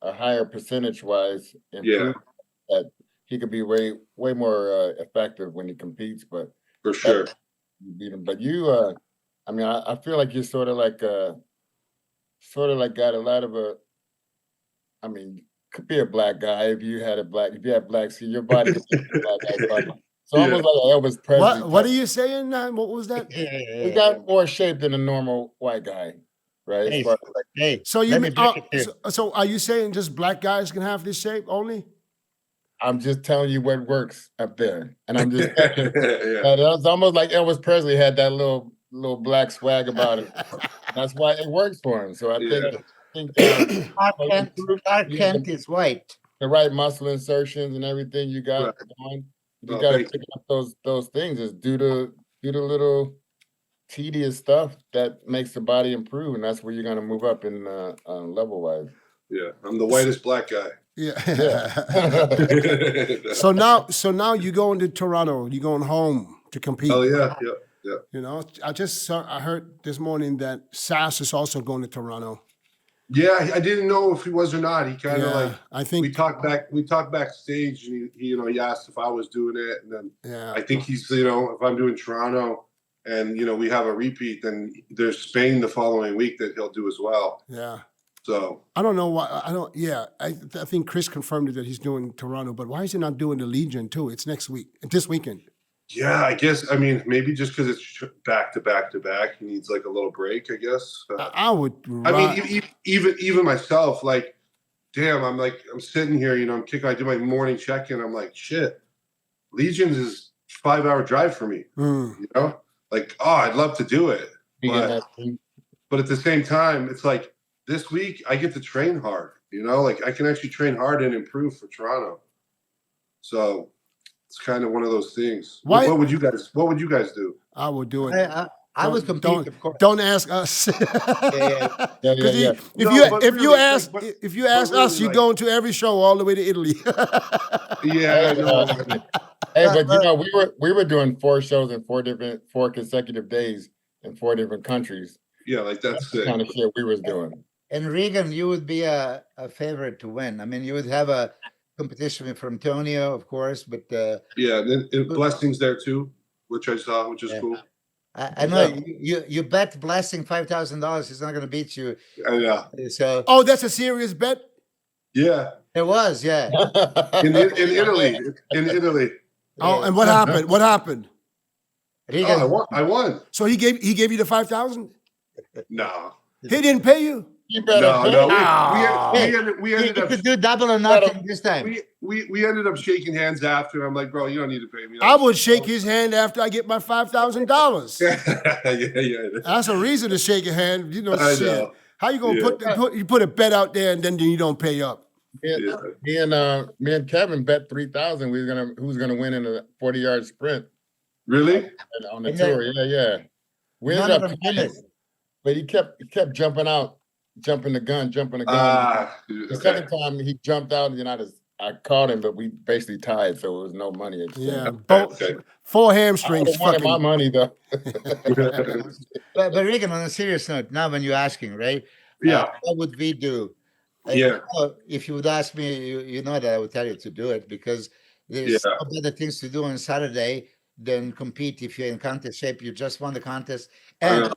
a higher percentage wise, that he could be way more effective when he competes. But for sure, you beat him. But you, I mean, I feel like you're sort of like got a lot of I mean, could be a black guy if you had black skin, your body could be a black guy's body. So almost like Elvis Presley. What are you saying? What was that? He got more shape than a normal white guy, right? So you mean, so are you saying just black guys can have this shape only? I'm just telling you what works up there, and I'm just it's almost like Elvis Presley had that little black swag about it. That's why it works for him. So I think Clark Kent is white. The right muscle insertions and everything you got going. You got to pick up those things. Is due to little tedious stuff that makes the body improve, and that's where you're gonna move up in level wise. Yeah, I'm the whitest black guy. Yeah. So now you're going to Toronto. You're going home to compete. Oh yeah. Yeah. You know, I heard this morning that Sass is also going to Toronto. Yeah, I didn't know if he was or not. He kind of Yeah, I think we talked backstage, and he asked if I was doing it, and then yeah. I think he's if I'm doing Toronto, and we have a repeat, then there's Spain the following week that he'll do as well. Yeah. So I don't know why. I don't. Yeah, I think Chris confirmed it that he's doing Toronto, but why is he not doing the Legion too? It's next week, this weekend. yeah, I guess maybe just because it's back to back to back, he needs like a little break. I guess. I would. I mean, even myself, like, damn, I'm sitting here, I do my morning check-in. I'm like, shit, Legion's is 5-hour drive for me. Like, oh, I'd love to do it, but at the same time, it's like this week I get to train hard. Like I can actually train hard and improve for Toronto. So it's kind of one of those things. Why? What would you guys do? I would do it. I would compete, of course. Don't ask us. Yeah. If you ask us, you're going to every show all the way to Italy. Yeah. Hey, but we were doing 4 shows in 4 consecutive days in 4 different countries. Yeah, like that's the kind of shit we was doing. And Regan, you would be a favorite to win. I mean, you would have a competition from Antonio, of course, but yeah, and Blessing's there too, which I saw, which is cool. I know you bet Blessing $5,000. He's not going to beat you. Yeah. So. Oh, that's a serious bet. Yeah. It was, yeah. in Italy. In Italy. Oh, and what happened? What happened? Regan, I won. So he gave you the 5,000? No. He didn't pay you. You better We ended you up could do double or nothing this time. we ended up shaking hands after. I'm like, bro, you don't need to pay me. I would shake his hand after I get my $5,000. Yeah. That's a reason to shake your hand. I Shit. know. How you gonna put a bet out there and then you don't pay up? Me and Kevin bet 3,000. Who's gonna win in a 40-yard sprint. Really? On the tour, yeah. We ended up tying, but he kept jumping the gun. The second time he jumped out, I caught him, but we basically tied, so it was no money. Yeah, both 4 hamstrings. I wanted my money though. But Regan, on a serious note, now when you're asking, right? Yeah. What would we do? If you would ask me, you know that I would tell you to do it because there's no better things to do on Saturday than compete. If you're in contest shape, you just won the contest, and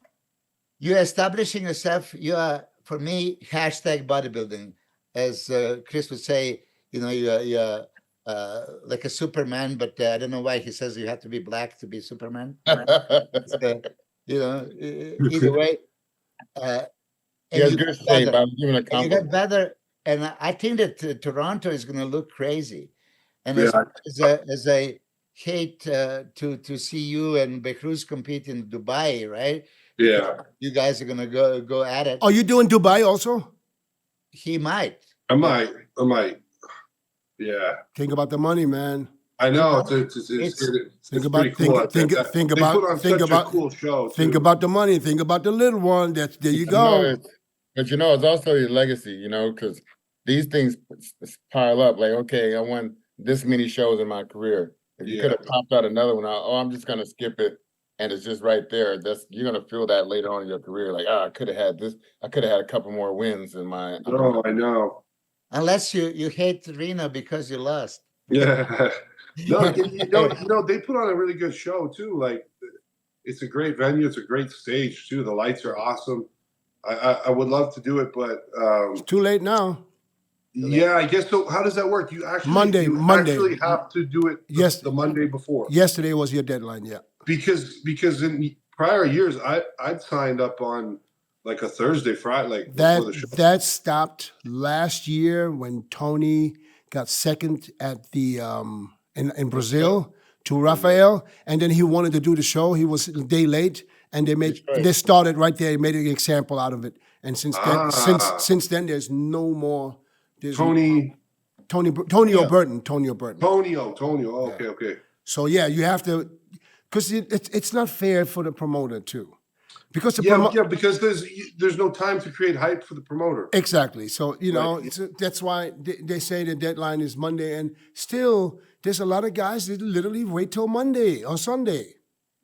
you're establishing yourself. You are, for me, hashtag bodybuilding, as Chris would say. You're like a Superman, but I don't know why he says you have to be black to be Superman. Right? Either way. He has good shape. I'm giving a compliment. You get better, and I think that Toronto is going to look crazy. And as I hate to see you and Behruz compete in Dubai, right? Yeah. You guys are going to go at it. Are you doing Dubai also? He might. I might. Yeah. Think about the money, man. I know. Think about cool show. Think about the money. Think about the little one. There you go. But it's also your legacy. Because these things pile up. Like, okay, I won this many shows in my career. If you could have popped out another one, I'm just gonna skip it, and it's just right there. You're gonna feel that later on in your career. Like, I could have had this. I could have had a couple more wins in my. Oh, I know. Unless you hate Reno because you lost. Yeah. No, they put on a really good show too. Like, it's a great venue. It's a great stage too. The lights are awesome. I would love to do it, but it's too late now. Yeah, I guess so. How does that work? You actually Monday actually have to do it the Monday before. Yesterday was your deadline, yeah. Because in prior years I'd signed up on like a Thursday, Friday, like before the show. That stopped last year when Tony got second at the in Brazil to Rafael, and then he wanted to do the show. He was a day late, and they started right there. They made an example out of it, and since then, there's no more. Tony O'Burton. Oh, okay. So yeah, you have to, because it's not fair for the promoter too, because because there's no time to create hype for the promoter. Exactly. So that's why they say the deadline is Monday, and still there's a lot of guys that literally wait till Monday or Sunday.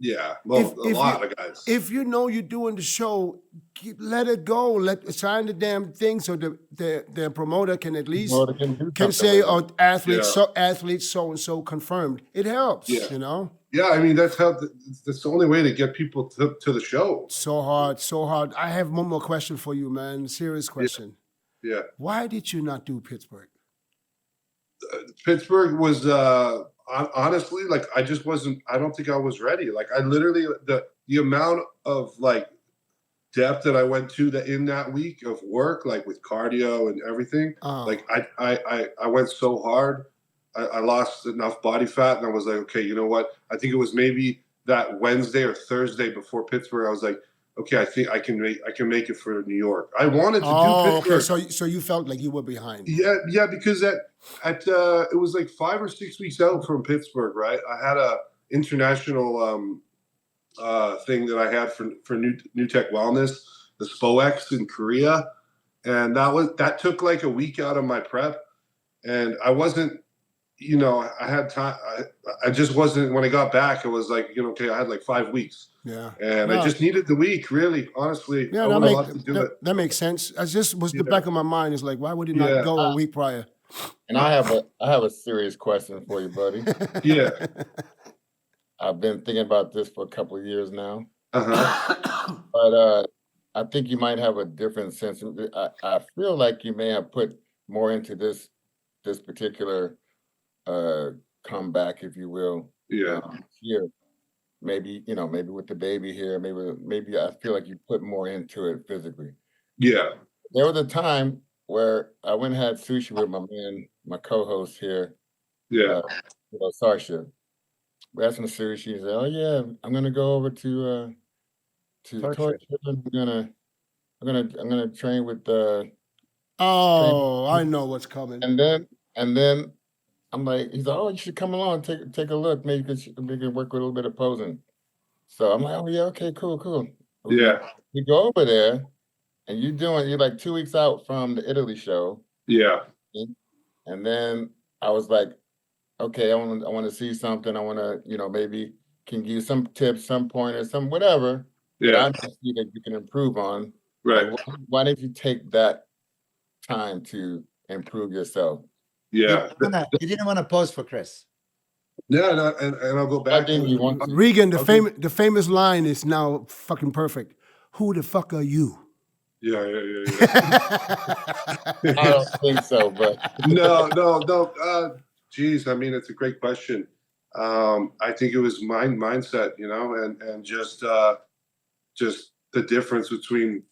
Yeah, well, a lot of guys. If you know you're doing the show, let it go. Sign the damn thing so the promoter can at least Well, they can do can something say, with it. "Oh, athlete Yeah. so and so confirmed." It helps, Yeah. you know. Yeah, I mean that's the only way to get people to the show. So hard, so hard. I have one more question for you, man. Serious question. Yeah, Why did you not do Pittsburgh? Pittsburgh was honestly like I just wasn't. I don't think I was ready. Like I literally the amount of like depth that I went to in that week of work, like with cardio and everything. Like I went so hard. I lost enough body fat, and I was like, okay, you know what? I think it was maybe that Wednesday or Thursday before Pittsburgh. I was like, okay, I think I can make it for New York. I wanted to do Pittsburgh. Okay. So you felt like you were behind. Yeah, because it was like 5 or 6 weeks out from Pittsburgh, right? I had a international thing that I had for New Tech Wellness, the SPOEX in Korea, and that took like a week out of my prep, and I wasn't. You know, I had time. I just wasn't. When I got back, it was like, okay, I had like 5 weeks. Yeah. And I just needed the week, really, honestly. Yeah, that makes sense. I just was the back of my mind is like, why would he not go a week prior? And I have a serious question for you, buddy. Yeah. I've been thinking about this for a couple of years now. Uh-huh. But I think you might have a different sense. I feel like you may have put more into this particular comeback, if you will. Yeah. Here, maybe with the baby here, maybe I feel like you put more into it physically. Yeah. There was a time where I went and had sushi with my co-host here. Yeah. Sarsha. We had some sushi. She said, "Oh yeah, I'm gonna go over to Torture. I'm gonna train with I know what's coming. And then I'm like, he's like, oh, you should come along, take a look. Maybe we can work with a little bit of posing. So I'm like, oh yeah, okay, cool. Yeah. You go over there, and you're like 2 weeks out from the Italy show. Yeah. And then I was like, okay, I want to see something. I want to, maybe can give you some tips, some pointers, some whatever. Yeah. That I see that you can improve on. Right. Like, why didn't you take that time to improve yourself? Yeah. You didn't want to pose for Chris. Yeah, and I'll go back to Regan, the famous line is now fucking perfect. Who the fuck are you? Yeah. I don't think so, but no. Geez, I mean, it's a great question. I think it was mindset, and just the difference between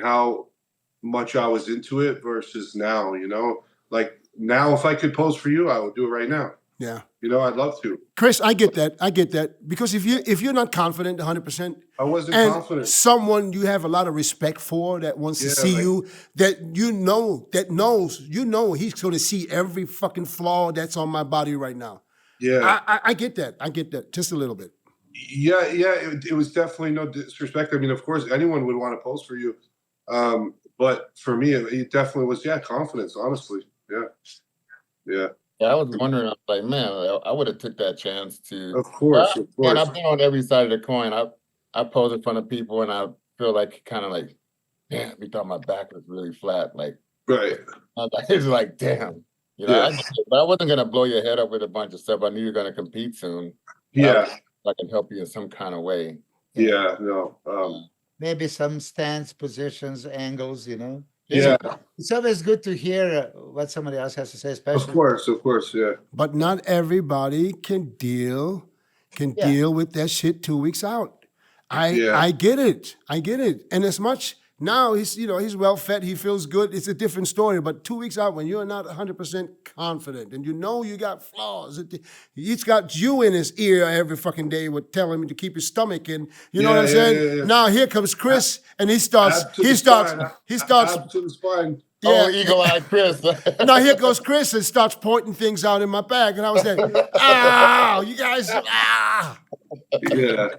how much I was into it versus now, like now, if I could pose for you, I would do it right now. Yeah. I'd love to. Chris, I get that. Because if you're not confident 100%, I wasn't and confident. Someone you have a lot of respect for that wants to see you, that knows he's going to see every fucking flaw that's on my body right now. Yeah. I get that. Just a little bit. Yeah. It was definitely no disrespect. I mean, of course, anyone would want to pose for you. But for me, it definitely was, confidence, honestly. Yeah. Yeah, I was wondering. I was like, man, I would have took that chance to. Of course. And I've been on every side of the coin. I pose in front of people, and I feel like kind of like, damn, we thought my back was really flat. Like, right. It's like, damn, but I wasn't gonna blow your head up with a bunch of stuff. I knew you were gonna compete soon. Yeah, I can help you in some kind of way. Yeah, no. Maybe some stance, positions, angles. Yeah, it's always good to hear what somebody else has to say, especially. Of course, yeah. But not everybody can deal with that shit 2 weeks out. I get it. And as much now he's well fed, he feels good. It's a different story. But 2 weeks out, when you're not 100% confident and you got flaws, he's got you in his ear every fucking day with telling him to keep his stomach in. You know what I'm saying? Yeah. Now here comes Chris, and he starts Up to the spine. Yeah, eagle-eyed Chris. Now here goes Chris and starts pointing things out in my bag, and I was like, you guys, Yeah.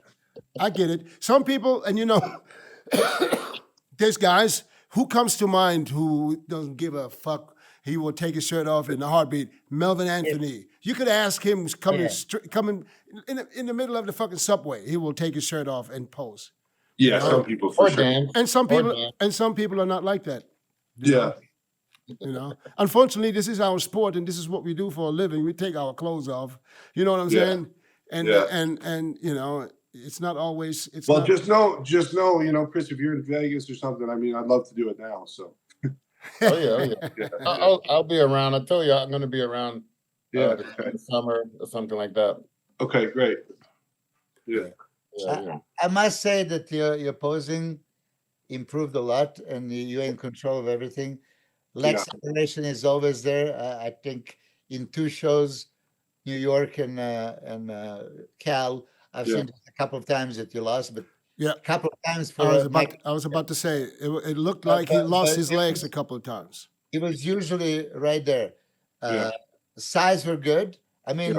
I get it. Some people, and there's guys who comes to mind who doesn't give a fuck. he will take his shirt off in a heartbeat. Melvin Anthony. You could ask him coming in the middle of the fucking subway. He will take his shirt off and pose. Yeah, some people for sure. dance. And some people are not like that. Yeah. You know, unfortunately, this is our sport, and this is what we do for a living. We take our clothes off. You know what I'm saying? And you know, it's not always. It's well, not, just know, you know, Chris, if you're in Vegas or something, I mean, I'd love to do it now. So. Oh yeah. I'll be around. I told you I'm going to be around. The summer or something like that. Okay, great. Yeah. I must say that your posing improved a lot, and you're in control of everything. Leg separation is always there. I think in 2 shows, New York and Cal, I've seen a couple of times that you lost, but a couple of times for I was about to say it looked like he lost his legs a couple of times. It was usually right there. Size were good. I mean,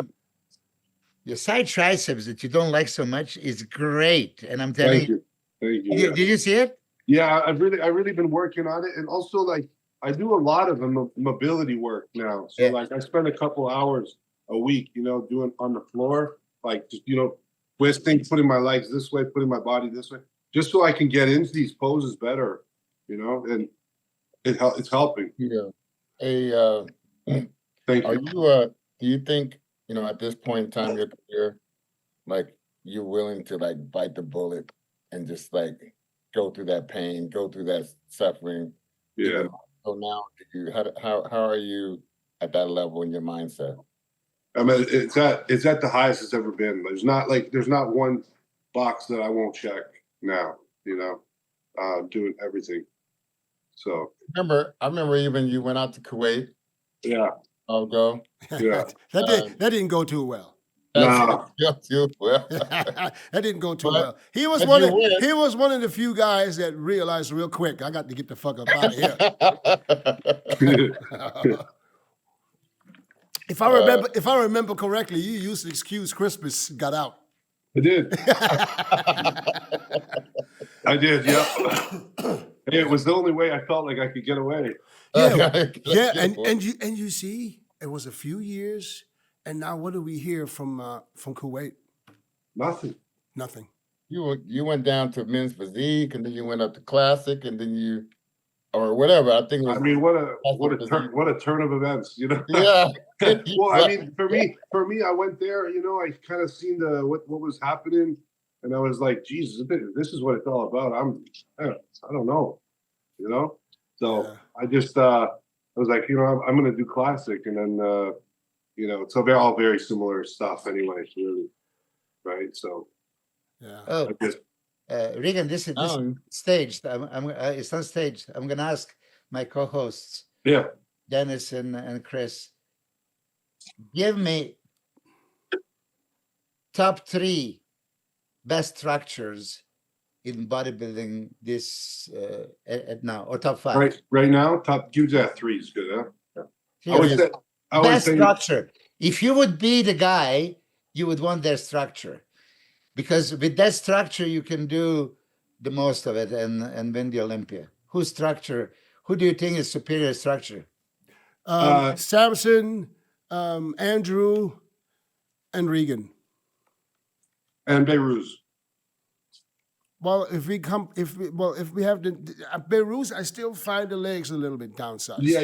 your side triceps that you don't like so much is great, and I'm telling you. Thank you. Did you see it? Yeah, I've really been working on it, and also like I do a lot of mobility work now. So like I spend a couple hours a week, you know, doing on the floor, like just, you know, twisting, putting my legs this way, putting my body this way, just so I can get into these poses better, you know, and it's helping. Yeah. Thank you. Are you do you think, you know, at this point in time in your career, like you're willing to like bite the bullet and just like go through that pain, go through that suffering? Yeah. So now, how are you at that level in your mindset? I mean, it's at the highest it's ever been. There's not one box that I won't check now. You know, doing everything. So I remember even you went out to Kuwait. Yeah. I'll go. Yeah. that didn't go too well. Nah. Too well. That didn't go too well. He was one of the few guys that realized real quick, I got to get the fuck up out of here. If I remember correctly, you used the excuse Christmas got out. I did. I did. Yeah. It was the only way I felt like I could get away. Yeah. And you see, it was a few years, and now what do we hear from Kuwait? Nothing. You went down to men's physique, and then you went up to classic, and then or whatever. I think. I mean, what a turn of events, you know. Yeah. Well, I mean, for me, I went there. You know, I kind of seen what was happening, and I was like, Jesus, this is what it's all about. I don't know, you know. So I just I was like, you know, I'm going to do classic, and then you know, it's all very similar stuff anyway, really, right? So yeah. Regan, this is staged. It's on stage. I'm going to ask my co-hosts, Dennis and Chris, give me top 3 best structures in bodybuilding this at now, or top 5. Right now, give that 3 is good, huh? Yeah. I would say structure. If you would be the guy, you would want their structure, because with that structure you can do the most of it and win the Olympia. Who do you think is superior structure? Samson, Andrew, and Regan. And Beirut. Well, if we have the Beirut, I still find the legs a little bit downsized. Yeah.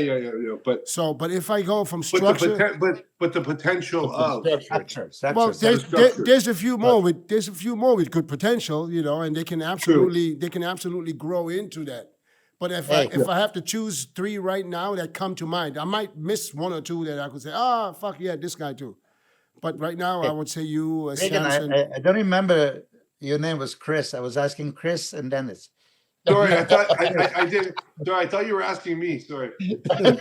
But if I go from structure, but the potential of structure. Well, there's a few more with good potential, you know, and they can absolutely grow into that. But if I have to choose 3 right now that come to mind, I might miss 1 or 2 that I could say, fuck yeah, this guy too. But right now, I would say you, Regan, Samson. I don't remember. Your name was Chris. I was asking Chris and Dennis. Sorry, I thought I did. Sorry, I thought you were asking me. Sorry. I'm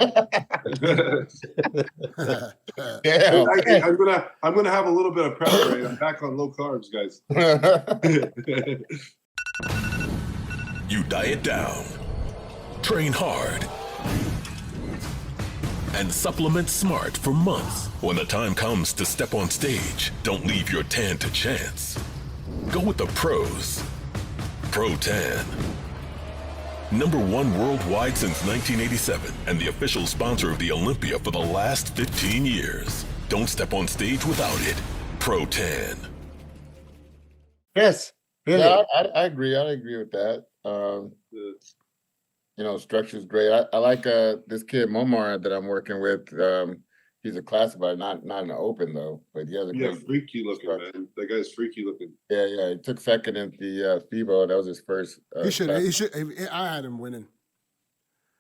gonna have a little bit of prep. Right? I'm back on low carbs, guys. You diet down, train hard, and supplement smart for months. When the time comes to step on stage, don't leave your tan to chance. Go with the pros. Pro Tan. #1 worldwide since 1987 and the official sponsor of the Olympia for the last 15 years. Don't step on stage without it. Pro Tan. Yes, really. Yeah, I agree. I agree with that. You know, structure's great. I like this kid Momar that I'm working with. He's a classified, not in the open though, but he has a great freaky looking, structure. man. That guy's freaky looking. Yeah. He took second in the FIBO. That was his first. He should. I had him winning.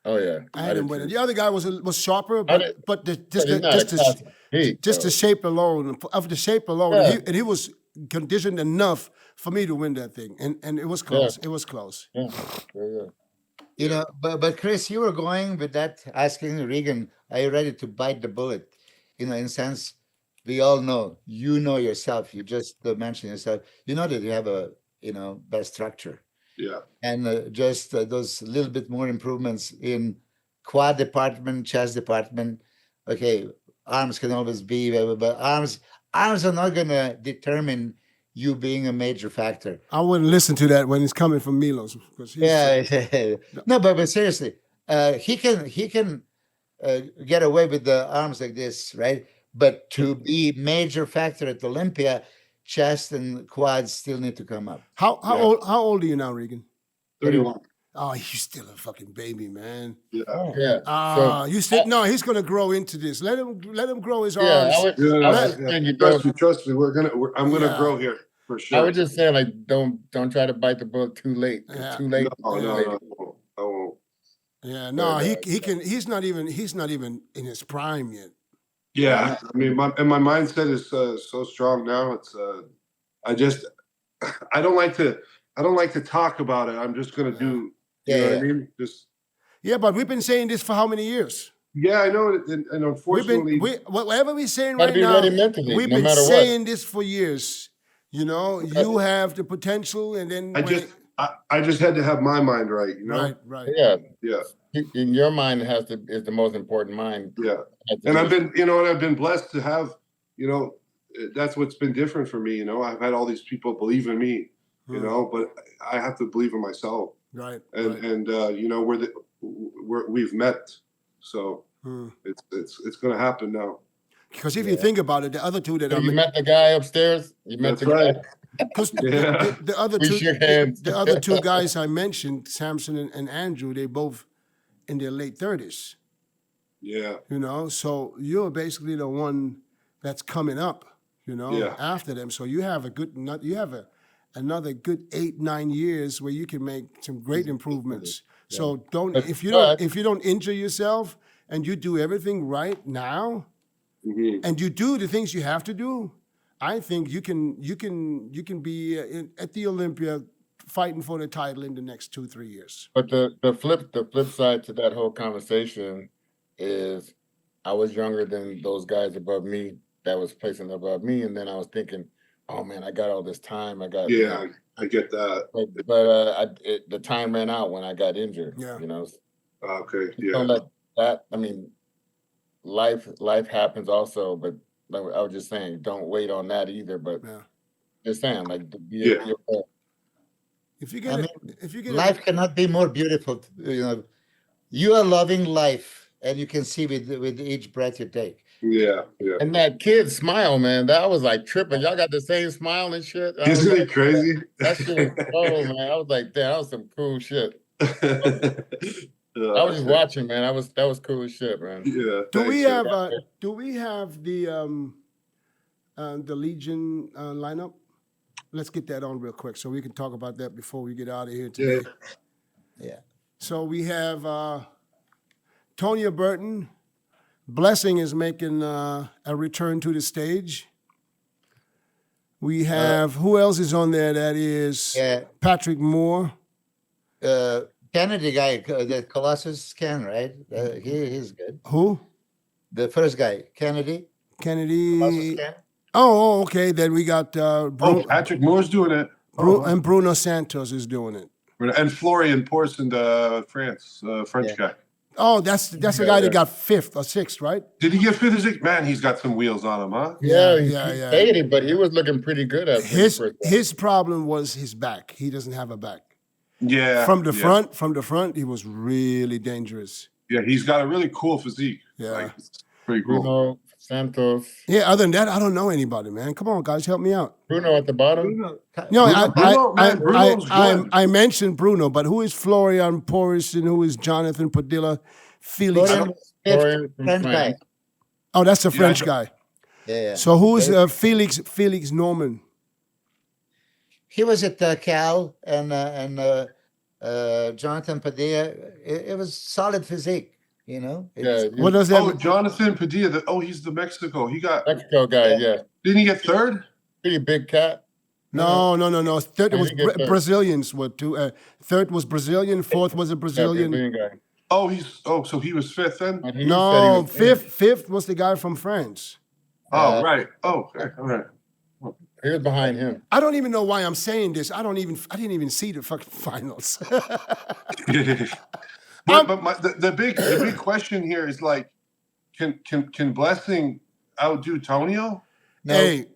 Oh yeah, I had him winning. The other guy was sharper, but just the shape alone, and he was conditioned enough for me to win that thing, and it was close. Yeah. It was close. Yeah. You know, but Chris, you were going with that, asking Regan, are you ready to bite the bullet? You know, in a sense, we all know, you know yourself, you just mentioned yourself, you know that you have a, better structure. Yeah. And just those little bit more improvements in quad department, chest department. Okay, arms can always be, but arms are not going to determine you being a major factor. I wouldn't listen to that when it's coming from MILOS. No, but seriously, he can get away with the arms like this, right? But to be major factor at Olympia, chest and quads still need to come up. How old are you now, Regan? 31. Oh, you're still a fucking baby, man. Yeah. You still he's gonna grow into this. Let him grow his arms. Trust me. I'm gonna grow here for sure. I would just say, like, don't try to bite the bullet too late. Yeah. Too late. No, I won't. Yeah, no, he can. He's not even in his prime yet. Yeah, I mean, my mindset is so strong now. It's I don't like to talk about it. I'm just gonna do. You know what I mean? But we've been saying this for how many years? Yeah, I know, and unfortunately, whatever we're saying right now, we've been saying this for years. You know, you have the potential, and then I just had to have my mind right. You know, right. Yeah. In your mind is the most important mind. Yeah, and I've been blessed to have, that's what's been different for me. You know, I've had all these people believe in me. You know, but I have to believe in myself. Right. And we've met, so it's going to happen now. Because if you think about it, the other two that you met the guy upstairs. You met the guy. Because the other two guys I mentioned, Samson and Andrew, they both in their late 30s. Yeah. You know, so you're basically the one that's coming up. After them. So you have another good 8-9 years where you can make some great improvements. So if you don't injure yourself and you do everything right now, and you do the things you have to do, I think you can be at the Olympia fighting for the title in the next 2-3 years. But the flip side to that whole conversation is I was younger than those guys above me that was placing above me, and then I was thinking, oh man, I got all this time. I get that. But the time ran out when I got injured. Yeah. Okay. Yeah. Don't let that. I mean, life happens also, but I was just saying, don't wait on that either. But just saying, like, if you get life cannot be more beautiful. You are loving life, and you can see with each breath you take. Yeah. And that kid smile, man, that was like tripping. Y'all got the same smile and shit. Isn't it crazy? That shit was cool, man. I was like, damn, that was some cool shit. I was just watching, man. That was cool as shit, man. Yeah. Do we have the Legion lineup? Let's get that on real quick so we can talk about that before we get out of here today. Yeah. So we have Tonya Burton. Blessing is making a return to the stage. We have, who else is on there? That is Patrick Moore. Kennedy guy, the Colossus Ken, right? He's good. Who? The first guy, Kennedy. Kennedy. Oh, okay. Then we got Patrick Moore's doing it. And Bruno Santos is doing it. And Florian Porson, France, French guy. Oh, that's the guy that got 5th or 6th, right? Did he get 5th or 6th? Man, he's got some wheels on him, huh? Yeah. He paid it, but he was looking pretty good at his problem was his back. He doesn't have a back. Yeah. From the front, he was really dangerous. Yeah, he's got a really cool physique. Yeah. Like, it's pretty cool. Bruno Santos. Yeah, other than that, I don't know anybody, man. Come on, guys, help me out. Bruno at the bottom. No, Bruno's good. I mentioned Bruno, but who is Florian Porras and who is Jonathan Padilla? Felix. Florian from French guy. France. Oh, that's the French guy. Yeah. So who is Felix Norman? He was at Cal and Jonathan Padilla. It was solid physique, you know. Yeah, What does that? Oh, Jonathan Padilla. He's the Mexico. He got. Mexico guy. Yeah, Didn't he get third? pretty big cat. No. Third I was didn't get third. Brazilians were two. Third was Brazilian. Fourth was a Yeah, Brazilian. Brazilian guy. So he was fifth then. And he No, said he was- fifth was the guy from France. Oh, right. Oh, okay. All right. He was behind him. I don't even know why I'm saying this. I didn't even see the fucking finals. but the big question here is like, can Blessing outdo Tonio? No. Hey,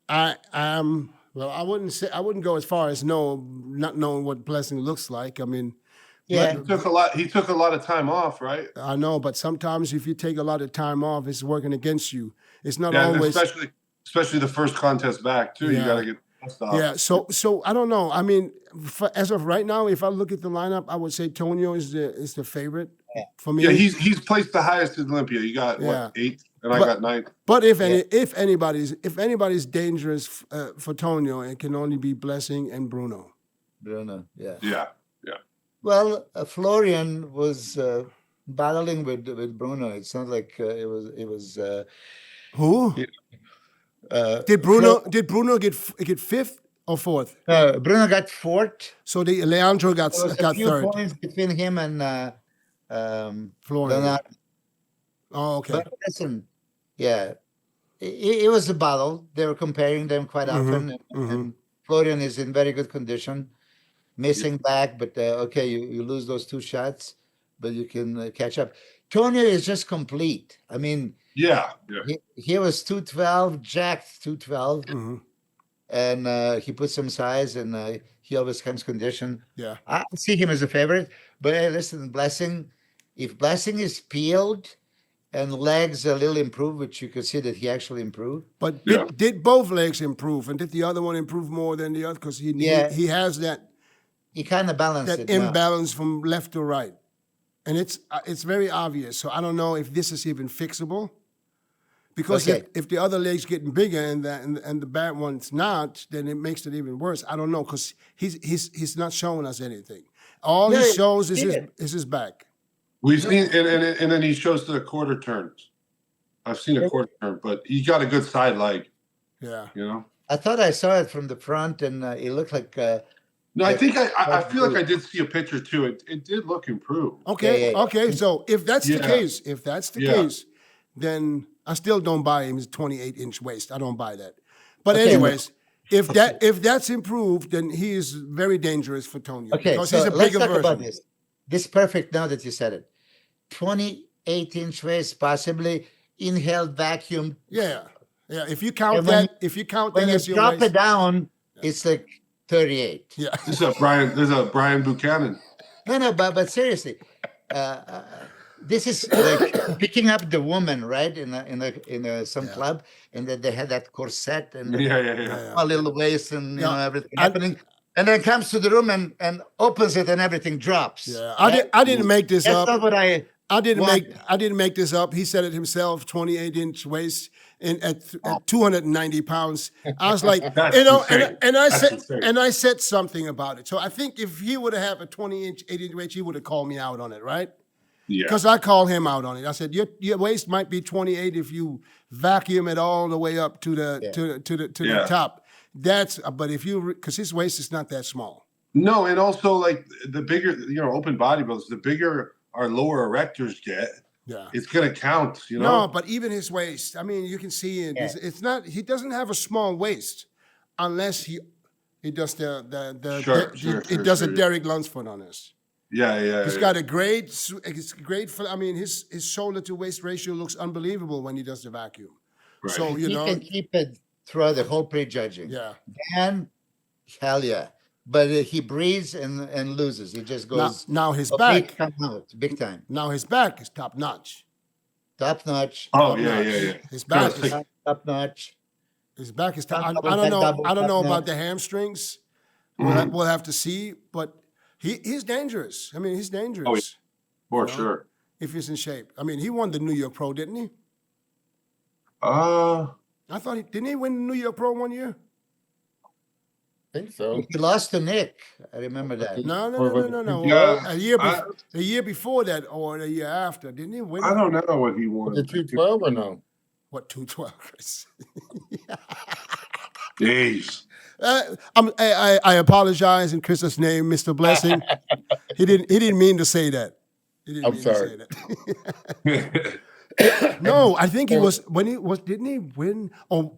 well, I wouldn't go as far as not knowing what Blessing looks like. I mean, Yeah. He took a lot of time off, right? I know, but sometimes if you take a lot of time off, it's working against you. It's not Yeah, always. especially the first contest back too. Yeah. You got to get dust off. Yeah, so I don't know. I mean, as of right now, if I look at the lineup, I would say Tonio is the favorite for me. Yeah, he's placed the highest in Olympia. You got Yeah. what, 8th, and I But- got 9th. But if anybody's dangerous for Tonio, it can only be Blessing and Bruno. Bruno, yeah. Yeah. Well, Florian was battling with Bruno. It's not like it was. Who did Bruno get fifth or fourth? Bruno got fourth. So the Leandro got There was a few third. points between him and Florian. Leonardo. Oh, okay. But listen, yeah, it was a battle. They were comparing them quite often, and Florian is in very good condition, missing back, but okay, you lose those 2 shots, but you can catch up. Tonio is just complete. I mean, Yeah. he was 212, jacked 212, Mhm. and he put some size, and he always comes condition. Yeah. I see him as a favorite, but hey, listen, Blessing, if Blessing is peeled and legs a little improved, which you could see that he actually improved. But Yeah. did both legs improve, and did the other one improve more than the other? Because he has that He kind of balanced it. now. imbalance from left to right, and it's very obvious. So I don't know if this is even fixable. Because Okay. if the other leg's getting bigger and the bad one's not, then it makes it even worse. I don't know, because he's not showing us anything. All No, he shows yeah. is his back. We've seen, and then he shows the quarter turns. I've seen a quarter turn, but he got a good side leg. Yeah. You know. I thought I saw it from the front, and it looked like. No, I think I feel like I did see a picture too. It did look improved. Okay. Yeah. Okay. So if that's the Yeah. case, then I still don't buy him his 28-inch waist. I don't buy that. But Okay. anyways, if that's improved, then he is very dangerous for Tonio. Okay, Because so he's a let's bigger talk version. about this. This is perfect now that you said it. 28-inch waist, possibly inhaled vacuum. Yeah. Yeah. If you count And when- that When you as your drop waist. it down, it's like 38. Yeah. There's a Brian Buchanan. No, but seriously, this is like picking up the woman, right? In some club, and then they had that corset and Yeah. a little waist and you Yeah. know everything happening, and then comes to the room and opens it and everything drops. Yeah. right? I didn't make this That's up. not what I. I didn't want. make this up. He said it himself. 28-inch waist at 290 pounds. I was like, That's you know, insane. and I said something about it. So I think if he would have a 8-inch waist, he would have called me out on it, right? Yeah. Because I called him out on it. I said your waist might be 28 if you vacuum it all the way up to the Yeah. top. But if you because his waist is not that small. No, and also like the bigger, open bodybuilders, the bigger our lower erectors get, Yeah. it's gonna count. No, but even his waist. I mean, you can see it. Yeah. It's not. He doesn't have a small waist, unless he does Sure, does a Derek Lunsford on us. Yeah. He's got a great. It's great. I mean, his shoulder to waist ratio looks unbelievable when he does the vacuum. Right. So He can keep it throughout the whole prejudging. yeah. And hell yeah, but he breathes and loses. He just goes. Now his big back. time out, big time, Now his back is top notch. top notch. Oh Top yeah, notch. yeah, yeah. His back is Top notch. his back is top. Double, I don't know. double, I don't know top about notch. the hamstrings. Mhm. We'll have to see. But he's dangerous. I mean, he's dangerous. For You know? sure. If he's in shape. I mean, he won the New York Pro, didn't he? I thought didn't he win the New York Pro one year? I think so. He lost to Nick. I remember that. No. Yeah, A year before that or the year after, didn't he win? I don't know what he won. The 212 or no? What 212, Chris? Jeez. I apologize in Chris's name, Mr. Blessing. He didn't mean to say that. He didn't I'm mean sorry. to say that. No, I think he was when he was. Didn't he win or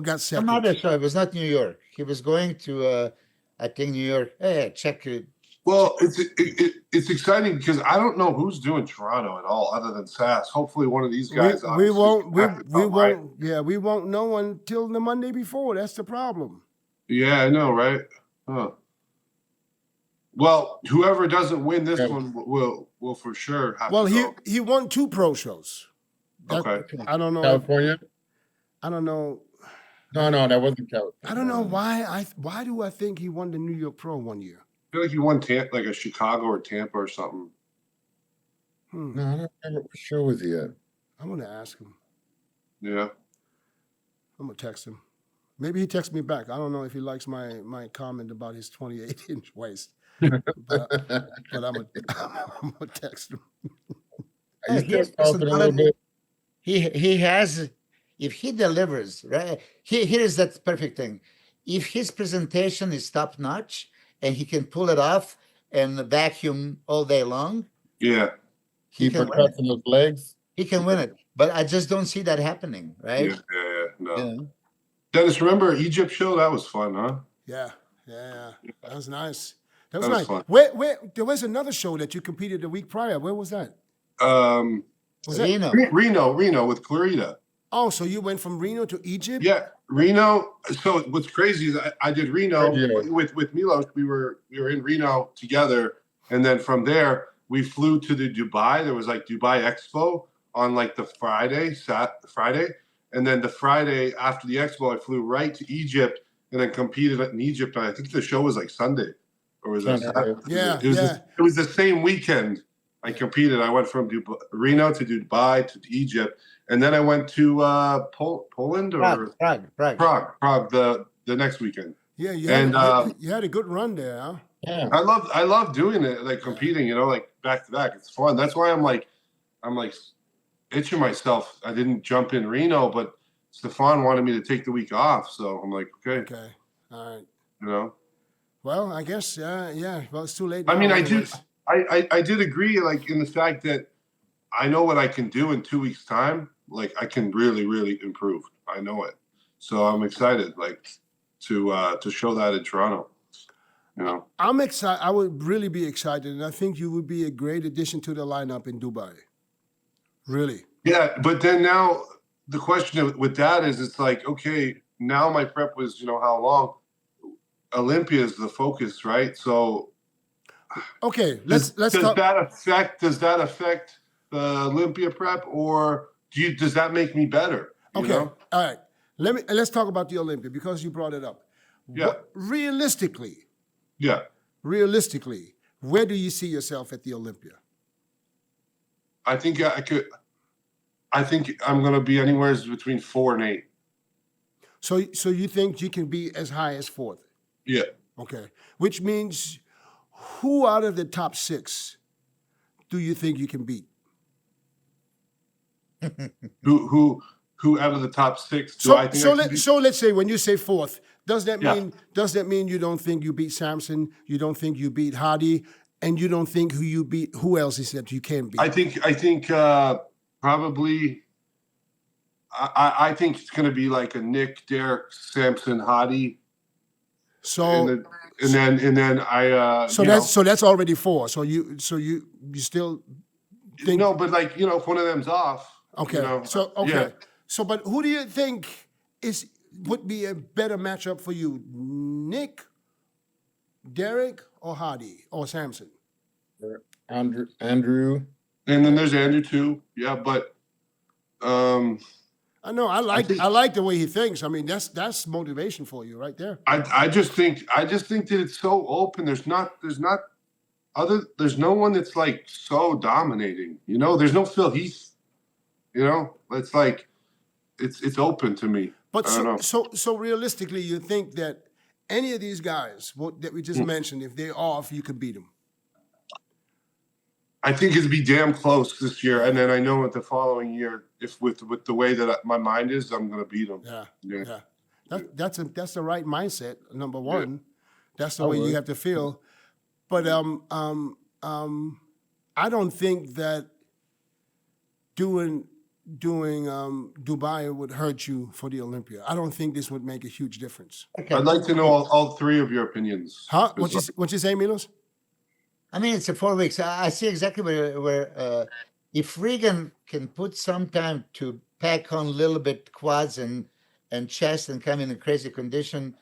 got second? Some other show. It was not New York. He was going to, I think, New York. Hey, check it. Well, it's exciting because I don't know who's doing Toronto at all other than Sass. Hopefully, one of these guys. We won't. We right? won't. Yeah, we won't know until the Monday before. That's the problem. Yeah, I know, right? Huh. Well, whoever doesn't win this one will for sure have Well, to go. he won 2 pro shows. Okay. I don't know. California? I don't know. No, that wasn't California. I don't know why. Why do I think he won the New York Pro one year? I feel like he won like a Chicago or Tampa or something. No, I don't remember what show was he at. I'm gonna ask him. Yeah. I'm gonna text him. Maybe he texts me back. I don't know if he likes my comment about his 28-inch waist. But I'm gonna text him. Are you still Here's talking a little bit? He has, if he delivers, right? Here's that perfect thing. If his presentation is top notch and he can pull it off and vacuum all day long, Yeah. Keep can win protecting those legs. he can win it. But I just don't see that happening, right? Yeah. No. You know? Dennis, remember Egypt show? That was fun, huh? Yeah. That was nice. That That was was nice. fun. Where there was another show that you competed the week prior. Where was that? Was that? Reno. With Clarita. Oh, so you went from Reno to Egypt? Yeah, Reno. So what's crazy is I did Reno Yeah. with MILOS. We were in Reno together, and then from there we flew to the Dubai. There was like Dubai Expo on like the Friday, and then the Friday after the Expo, I flew right to Egypt and then competed in Egypt. And I think the show was like Sunday, or was it Saturday? Yeah, It was the same weekend I competed. I went from Reno to Dubai to Egypt, and then I went to Poland or Prague the next weekend. Yeah, you had a good run there, huh? Yeah. I love doing it, like competing, like back to back. It's fun. That's why I'm like itching myself. I didn't jump in Reno, but Stefan wanted me to take the week off, so I'm like, okay, All right. Well, I guess, yeah. Well, it's too late. I now mean, anyways. I did agree, like in the fact that I know what I can do in 2 weeks' time. Like I can really, really improve. I know it, so I'm excited, like to show that in Toronto. I'm excited. I would really be excited, and I think you would be a great addition to the lineup in Dubai. Really. Yeah, but then now the question with that is, it's like, okay, now my prep was, how long? Olympia is the focus, right? So, okay, let's does talk. Does that affect the Olympia prep, or does that make me better? Okay, all right. Let's talk about the Olympia because you brought it up. Yeah. Realistically, Yeah. where do you see yourself at the Olympia? I think I think I'm going to be anywhere between 4 and 8. So you think you can be as high as 4th? Yeah. Okay. Which means who out of the top 6 do you think you can beat? Who out of the top 6 do I think I can beat? So let's say when you say 4th, does that Yeah. mean you don't think you beat Samson, you don't think you beat Hadi, and you don't think who else is that you can beat? I think probably I think it's going to be like a Nick, Derek, Samson, Hadi. So and then I so that's already 4. So you still think no, but like if one of them's off. okay. Yeah. So but who do you think would be a better matchup for you, Nick Derek or Hadi or Samson? Andrew. And then there's Andrew too. Yeah, but I know. I like the way he thinks. I mean, that's motivation for you right there. I just think that it's so open. There's no one that's like so dominating. You know, there's no Phil Heath. You know, it's like it's open to me. But I don't know. so realistically, you think that any of these guys that we just mentioned, if they're off, you could beat them? I think it'd be damn close this year, and then I know what the following year, if with the way that my mind is, I'm gonna beat them. Yeah. That's the right mindset. Number one, that's the way you have to feel. But I don't think that doing Dubai would hurt you for the Olympia. I don't think this would make a huge difference. Okay. I'd like to know all three of your opinions. Huh? What you say, Milos? I mean, it's a 4 weeks. I see exactly where if Regan can put some time to pack on a little bit quads and chest and come in a crazy condition,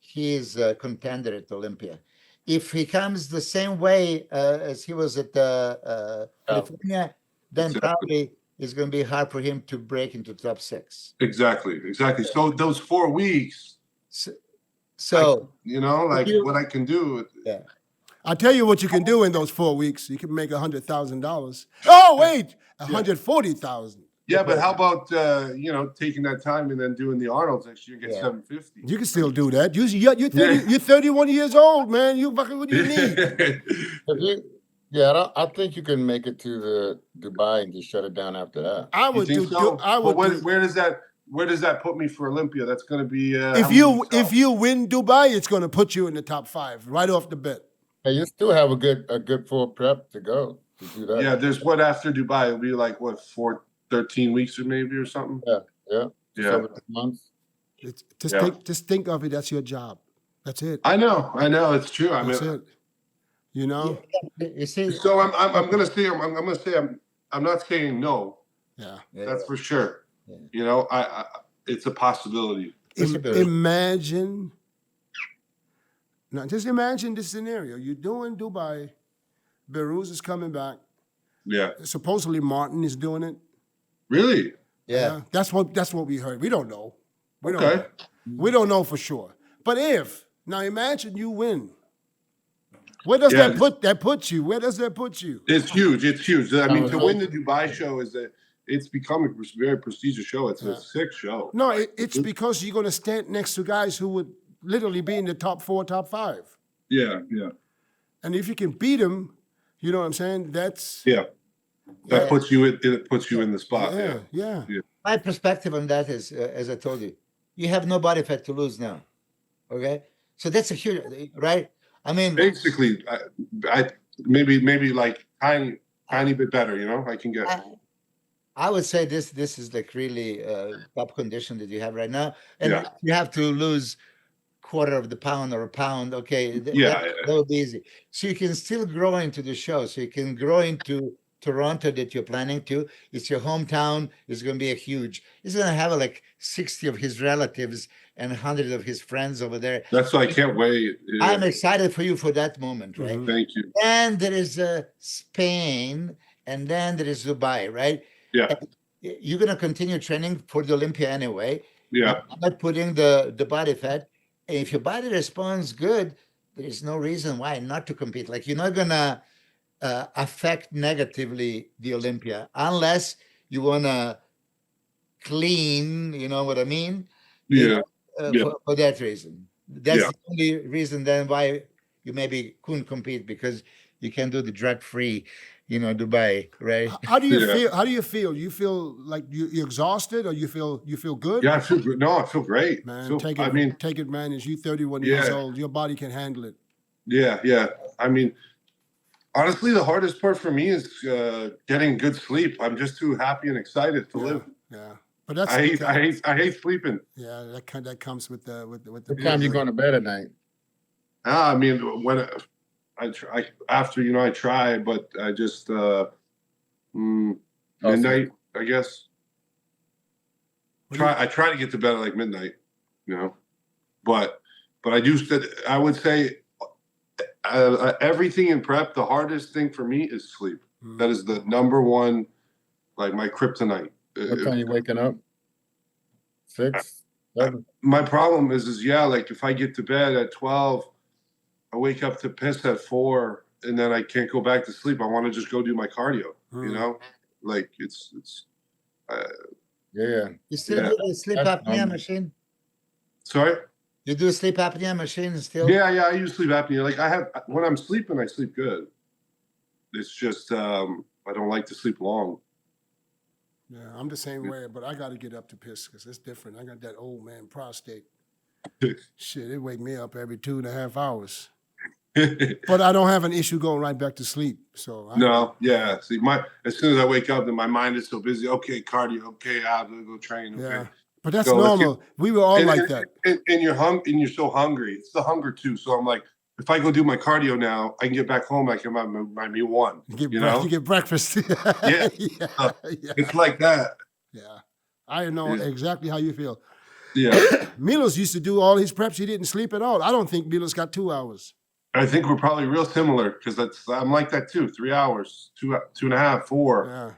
he is a contender at Olympia. If he comes the same way as he was at California, then probably it's going to be hard for him to break into top 6. Exactly. So those 4 weeks. So you know, like what I can do. Yeah. I'll tell you what you can do in those 4 weeks. You can make $100,000. Oh, wait, $140,000. Yeah, but how about taking that time and then doing the Arnold's next year and get $750? You can still do that. You're 31 years old, man. What do you need? I think you can make it to the Dubai and just shut it down after that. I would You think do. so? I would. But where does that put me for Olympia? That's going to be If you win Dubai, it's going to put you in the top 5 right off the bat. Hey, you still have a good full prep to go to do that. Yeah, there's after Dubai, it'll be like 13 weeks or maybe or something. Yeah. 7 months. Just think of it. That's your job. That's it. I know. It's true. That's it. You know. You see, So I'm gonna say I'm not saying no. Yeah. That's for sure. Yeah. You know, I it's a possibility. Imagine. Now, just imagine this scenario. You're doing Dubai. Behruz is coming back. Yeah. Supposedly Martin is doing it. Really? yeah. That's what we heard. We don't know. Okay. We don't know for sure. But now imagine you win. Where does that put you? Where does that put you? It's huge. I mean, to win the Dubai show it's become a very prestigious show. It's a sick show. No, it's because you're going to stand next to guys who would literally be in the top 4, top 5. Yeah. And if you can beat them, you know what I'm saying? That's That puts you in the spot. Yeah. My perspective on that is, as I told you, you have no body fat to lose now. Okay, so that's a huge, right? I mean, Basically, I maybe like tiny bit better. You know, I can get. I would say this is like really top condition that you have right now, and you have to lose quarter of the pound or a pound. Okay, that would be easy. So you can still grow into the show. So you can grow into Toronto that you're planning to. It's your hometown. It's going to be a huge. He's going to have like 60 of his relatives and 100 of his friends over there. That's why I can't wait. Yeah. I'm excited for you for that moment, right? Mm-hmm. Thank you. And there is Spain, and then there is Dubai, right? Yeah. And you're going to continue training for the Olympia anyway. Yeah. Not putting the body fat. And if your body responds good, there is no reason why not to compete. Like you're not going to affect negatively the Olympia unless you want to clean, you know what I mean? Yeah. For that reason. That's the only reason then why you maybe couldn't compete, because you can do the drug-free, Dubai, right? How do you feel? How do you feel? You feel like you're exhausted, or you feel good? Yeah, I feel good. No, I feel great. Man, take advantage. You're 31 years old. Your body can handle it. Yeah. I mean, honestly, the hardest part for me is getting good sleep. I'm just too happy and excited to live. Yeah, but that's I hate sleeping. Yeah, that comes with the. What time you going to bed at night? I mean, when I try after I try, but I just midnight, I guess. I try to get to bed at like midnight, but I do. I would say everything in prep, the hardest thing for me is sleep. Mm. That is the number one, like my kryptonite. What time you waking up? 6, 7? My problem is like if I get to bed at 12, I wake up to piss at 4, and then I can't go back to sleep. I want to just go do my cardio. You know, like it's. Yeah. You still do the sleep That's apnea machine? Sorry. You do a sleep apnea machine still? Yeah. I use sleep apnea. Like when I'm sleeping, I sleep good. It's just I don't like to sleep long. Yeah, I'm the same way, but I got to get up to piss because it's different. I got that old man prostate. Shit, it wake me up every 2.5 hours. But I don't have an issue going right back to sleep. So yeah. See, as soon as I wake up, then my mind is so busy. Okay, cardio. Okay, I'm gonna go train. Okay. Yeah, but that's normal. We were all like that. And you're so hungry. It's the hunger too. So I'm like, if I go do my cardio now, I can get back home. I can have my meal one. You get breakfast. Yeah. It's like that. Yeah, I know exactly how you feel. Yeah. MILOS used to do all his preps. He didn't sleep at all. I don't think MILOS got 2 hours. I think we're probably real similar because I'm like that too. 3 hours, 2.5, 4. Yeah.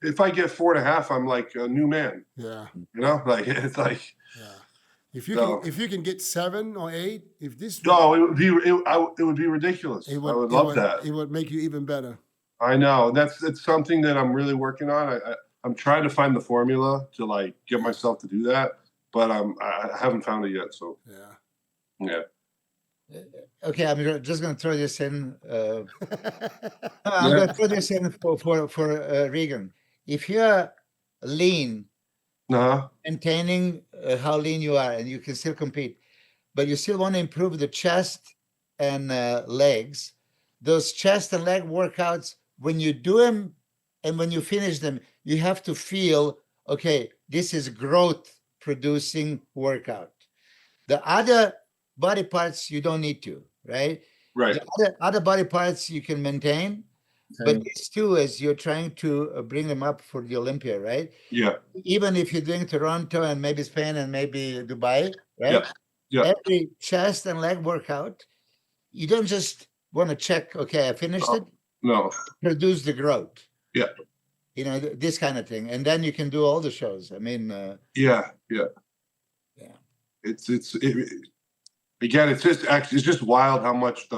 If I get 4.5, I'm like a new man. Yeah. You know, like it's like. Yeah. If you can get 7 or 8, if this. No, it would be ridiculous. I would love that. It would make you even better. I know it's something that I'm really working on. I'm trying to find the formula to like get myself to do that, but I haven't found it yet. So yeah. Okay, I'm just going to throw this in. I'm going to throw this in for Regan. If you're lean, maintaining how lean you are, and you can still compete, but you still want to improve the chest and legs, those chest and leg workouts, when you do them and when you finish them, you have to feel, okay, this is growth producing workout. The other body parts you don't need to, right? Right. The other body parts you can maintain, but these two, as you're trying to bring them up for the Olympia, right? Yeah. Even if you're doing Toronto and maybe Spain and maybe Dubai, right? Yeah. Every chest and leg workout, you don't just want to check, okay, I finished it. No. Produce the growth. Yeah. You know, this kind of thing. And then you can do all the shows. I mean. Yeah. Again, it's just wild how much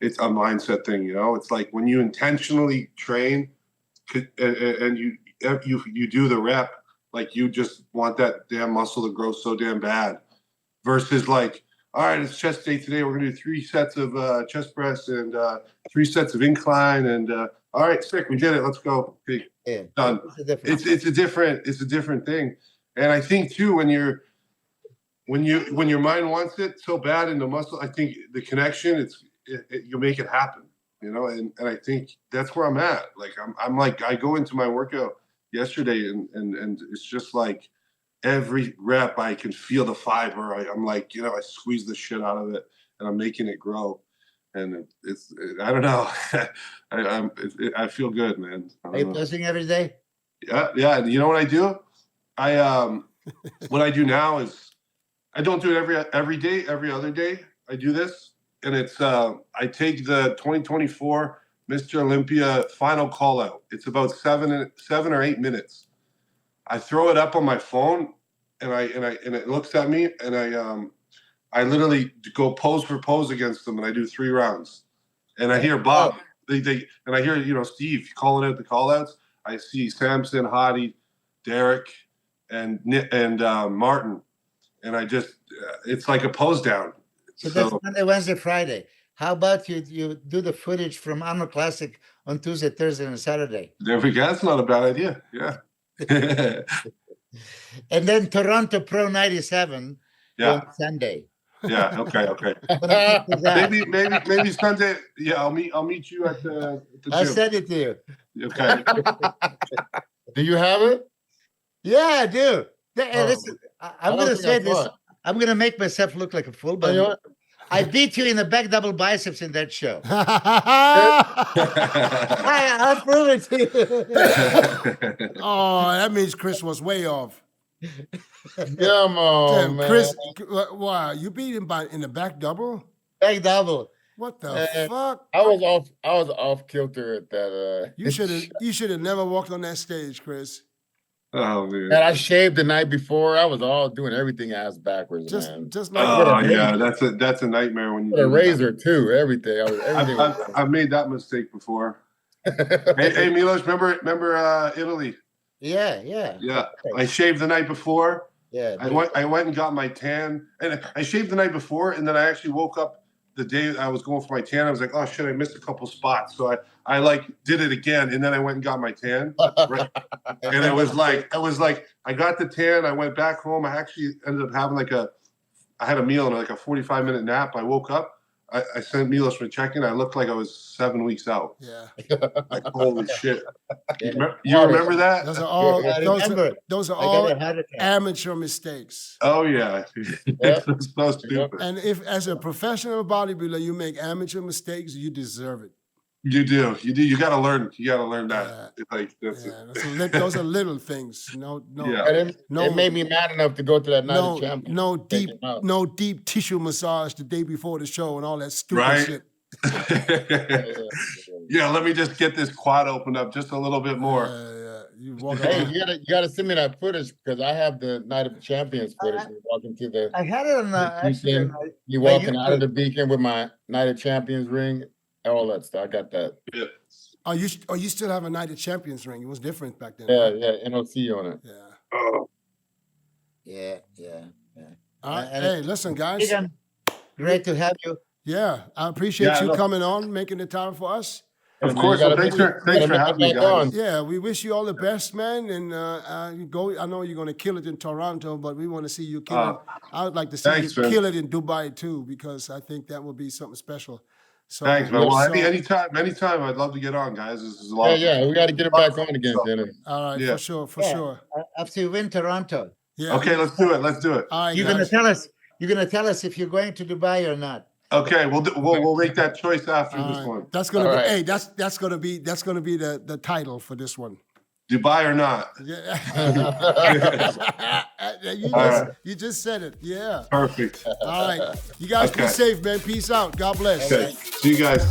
it's a mindset thing, you know. It's like when you intentionally train and you do the rep, like you just want that damn muscle to grow so damn bad, versus like, all right, it's chest day today. We're gonna do 3 sets of chest press and 3 sets of incline, and all right, sick, we did it. Let's go. Okay, done. It's a different thing, and I think too when your mind wants it so bad in the muscle, I think the connection, you make it happen, you know, and I think that's where I'm at. Like I'm like, I go into my workout yesterday and it's just like every rep I can feel the fiber. I'm like, you know, I squeeze the shit out of it and I'm making it grow. And I don't know. I feel good, man. Are you posting every day? Yeah. You know what I do? What I do now is, I don't do it every day, every other day. I do this, and it's I take the 2024 Mr. Olympia final call out. It's about 7 or 8 minutes. I throw it up on my phone, and it looks at me, and I literally go pose for pose against them, and I do 3 rounds. And I hear Bob, and I hear, you know, Steve calling out the call outs. I see Samson, Hadi, Derek, and Martin. And I just, it's like a pose down. So that's Monday, Wednesday, Friday. How about you do the footage from Arnold Classic on Tuesday, Thursday, and Saturday? There we go. That's not a bad idea. Yeah. And then Toronto Pro 97 on Sunday. Yeah. Okay. maybe Sunday. Yeah, I'll meet you at the gym. I'll send it to you. Okay. Do you have it? Yeah, I do. Listen, I'm going to say this. I'm going to make myself look like a fool, but I beat you in the back double biceps in that show. I'll prove it to you. Oh, that means Chris was way off. Come on, man. Chris, wow, you beat him in the back double? Back double. What the fuck? I was off kilter at that. You should have never walked on that stage, Chris. Oh man. And I shaved the night before. I was all doing everything ass backwards, man. Just like Oh yeah, that's a nightmare when you With a do razor too. Everything. Everything. I've made that mistake before. hey, Milos, remember Italy? Yeah. Yeah, I shaved the night before. Yeah. I went and got my tan, and I shaved the night before, and then I actually woke up the day I was going for my tan. I was like, oh shit, I missed a couple spots, so I like did it again, and then I went and got my tan. Right? And it was like I got the tan. I went back home. I actually ended up having I had a meal and like a 45-minute nap. I woke up. I sent Milos for check-in. I looked like I was 7 weeks out. Yeah. Like holy shit. Yeah. You remember that? Those are all those are all I got a heart attack. amateur mistakes. Oh yeah. It's so stupid. And if as a professional bodybuilder you make amateur mistakes, you deserve it. You do. You gotta learn. You gotta learn that. Yeah. It's like that's Yeah, those are little things. No, Yeah. And it made me mad enough to go to that night of champions. no deep tissue massage the day before the show and all that stupid Right? shit. Yeah, let me just get this quad opened up just a little bit more. You walk Hey, around. you gotta send me that footage because I have the night of champions footage. We walking to the I had it on actually. beacon. You walking out of the beacon with my night of champions ring, all that stuff. I got that. Yeah. Oh, you still have a Night of Champions ring. It was different back then. Yeah, right? yeah, NOC on it. Yeah. Oh, Yeah. All right. And Hey, listen, guys. Regan, great to have you. Yeah, I appreciate Yeah, you look. coming on, making the time for us. of course. Well, thanks for having me, guys. Yeah, we wish you all the best, man. And you go. I know you're going to kill it in Toronto, but we want to see you kill it. I would like to see thanks, you man. kill it in Dubai too, because I think that would be something special. So, Thanks, man. Well, so- anytime, I'd love to get on, guys. This is a lot. Yeah, we got to get it back on again, Dennis. all right, Yeah. for Yeah. sure. After you win Toronto, Yeah. Okay, let's do it. Let's do it. All right, you're gonna guys. tell us. You're gonna tell us if you're going to Dubai or not. Okay, we'll make that choice after All this right. one. That's gonna All be. right. Hey, that's gonna be the title for this one. Dubai or not? Yeah. right. You just said it. Yeah. Perfect. All right. You guys be Okay. safe, man. Peace out. God bless. Okay. See you guys.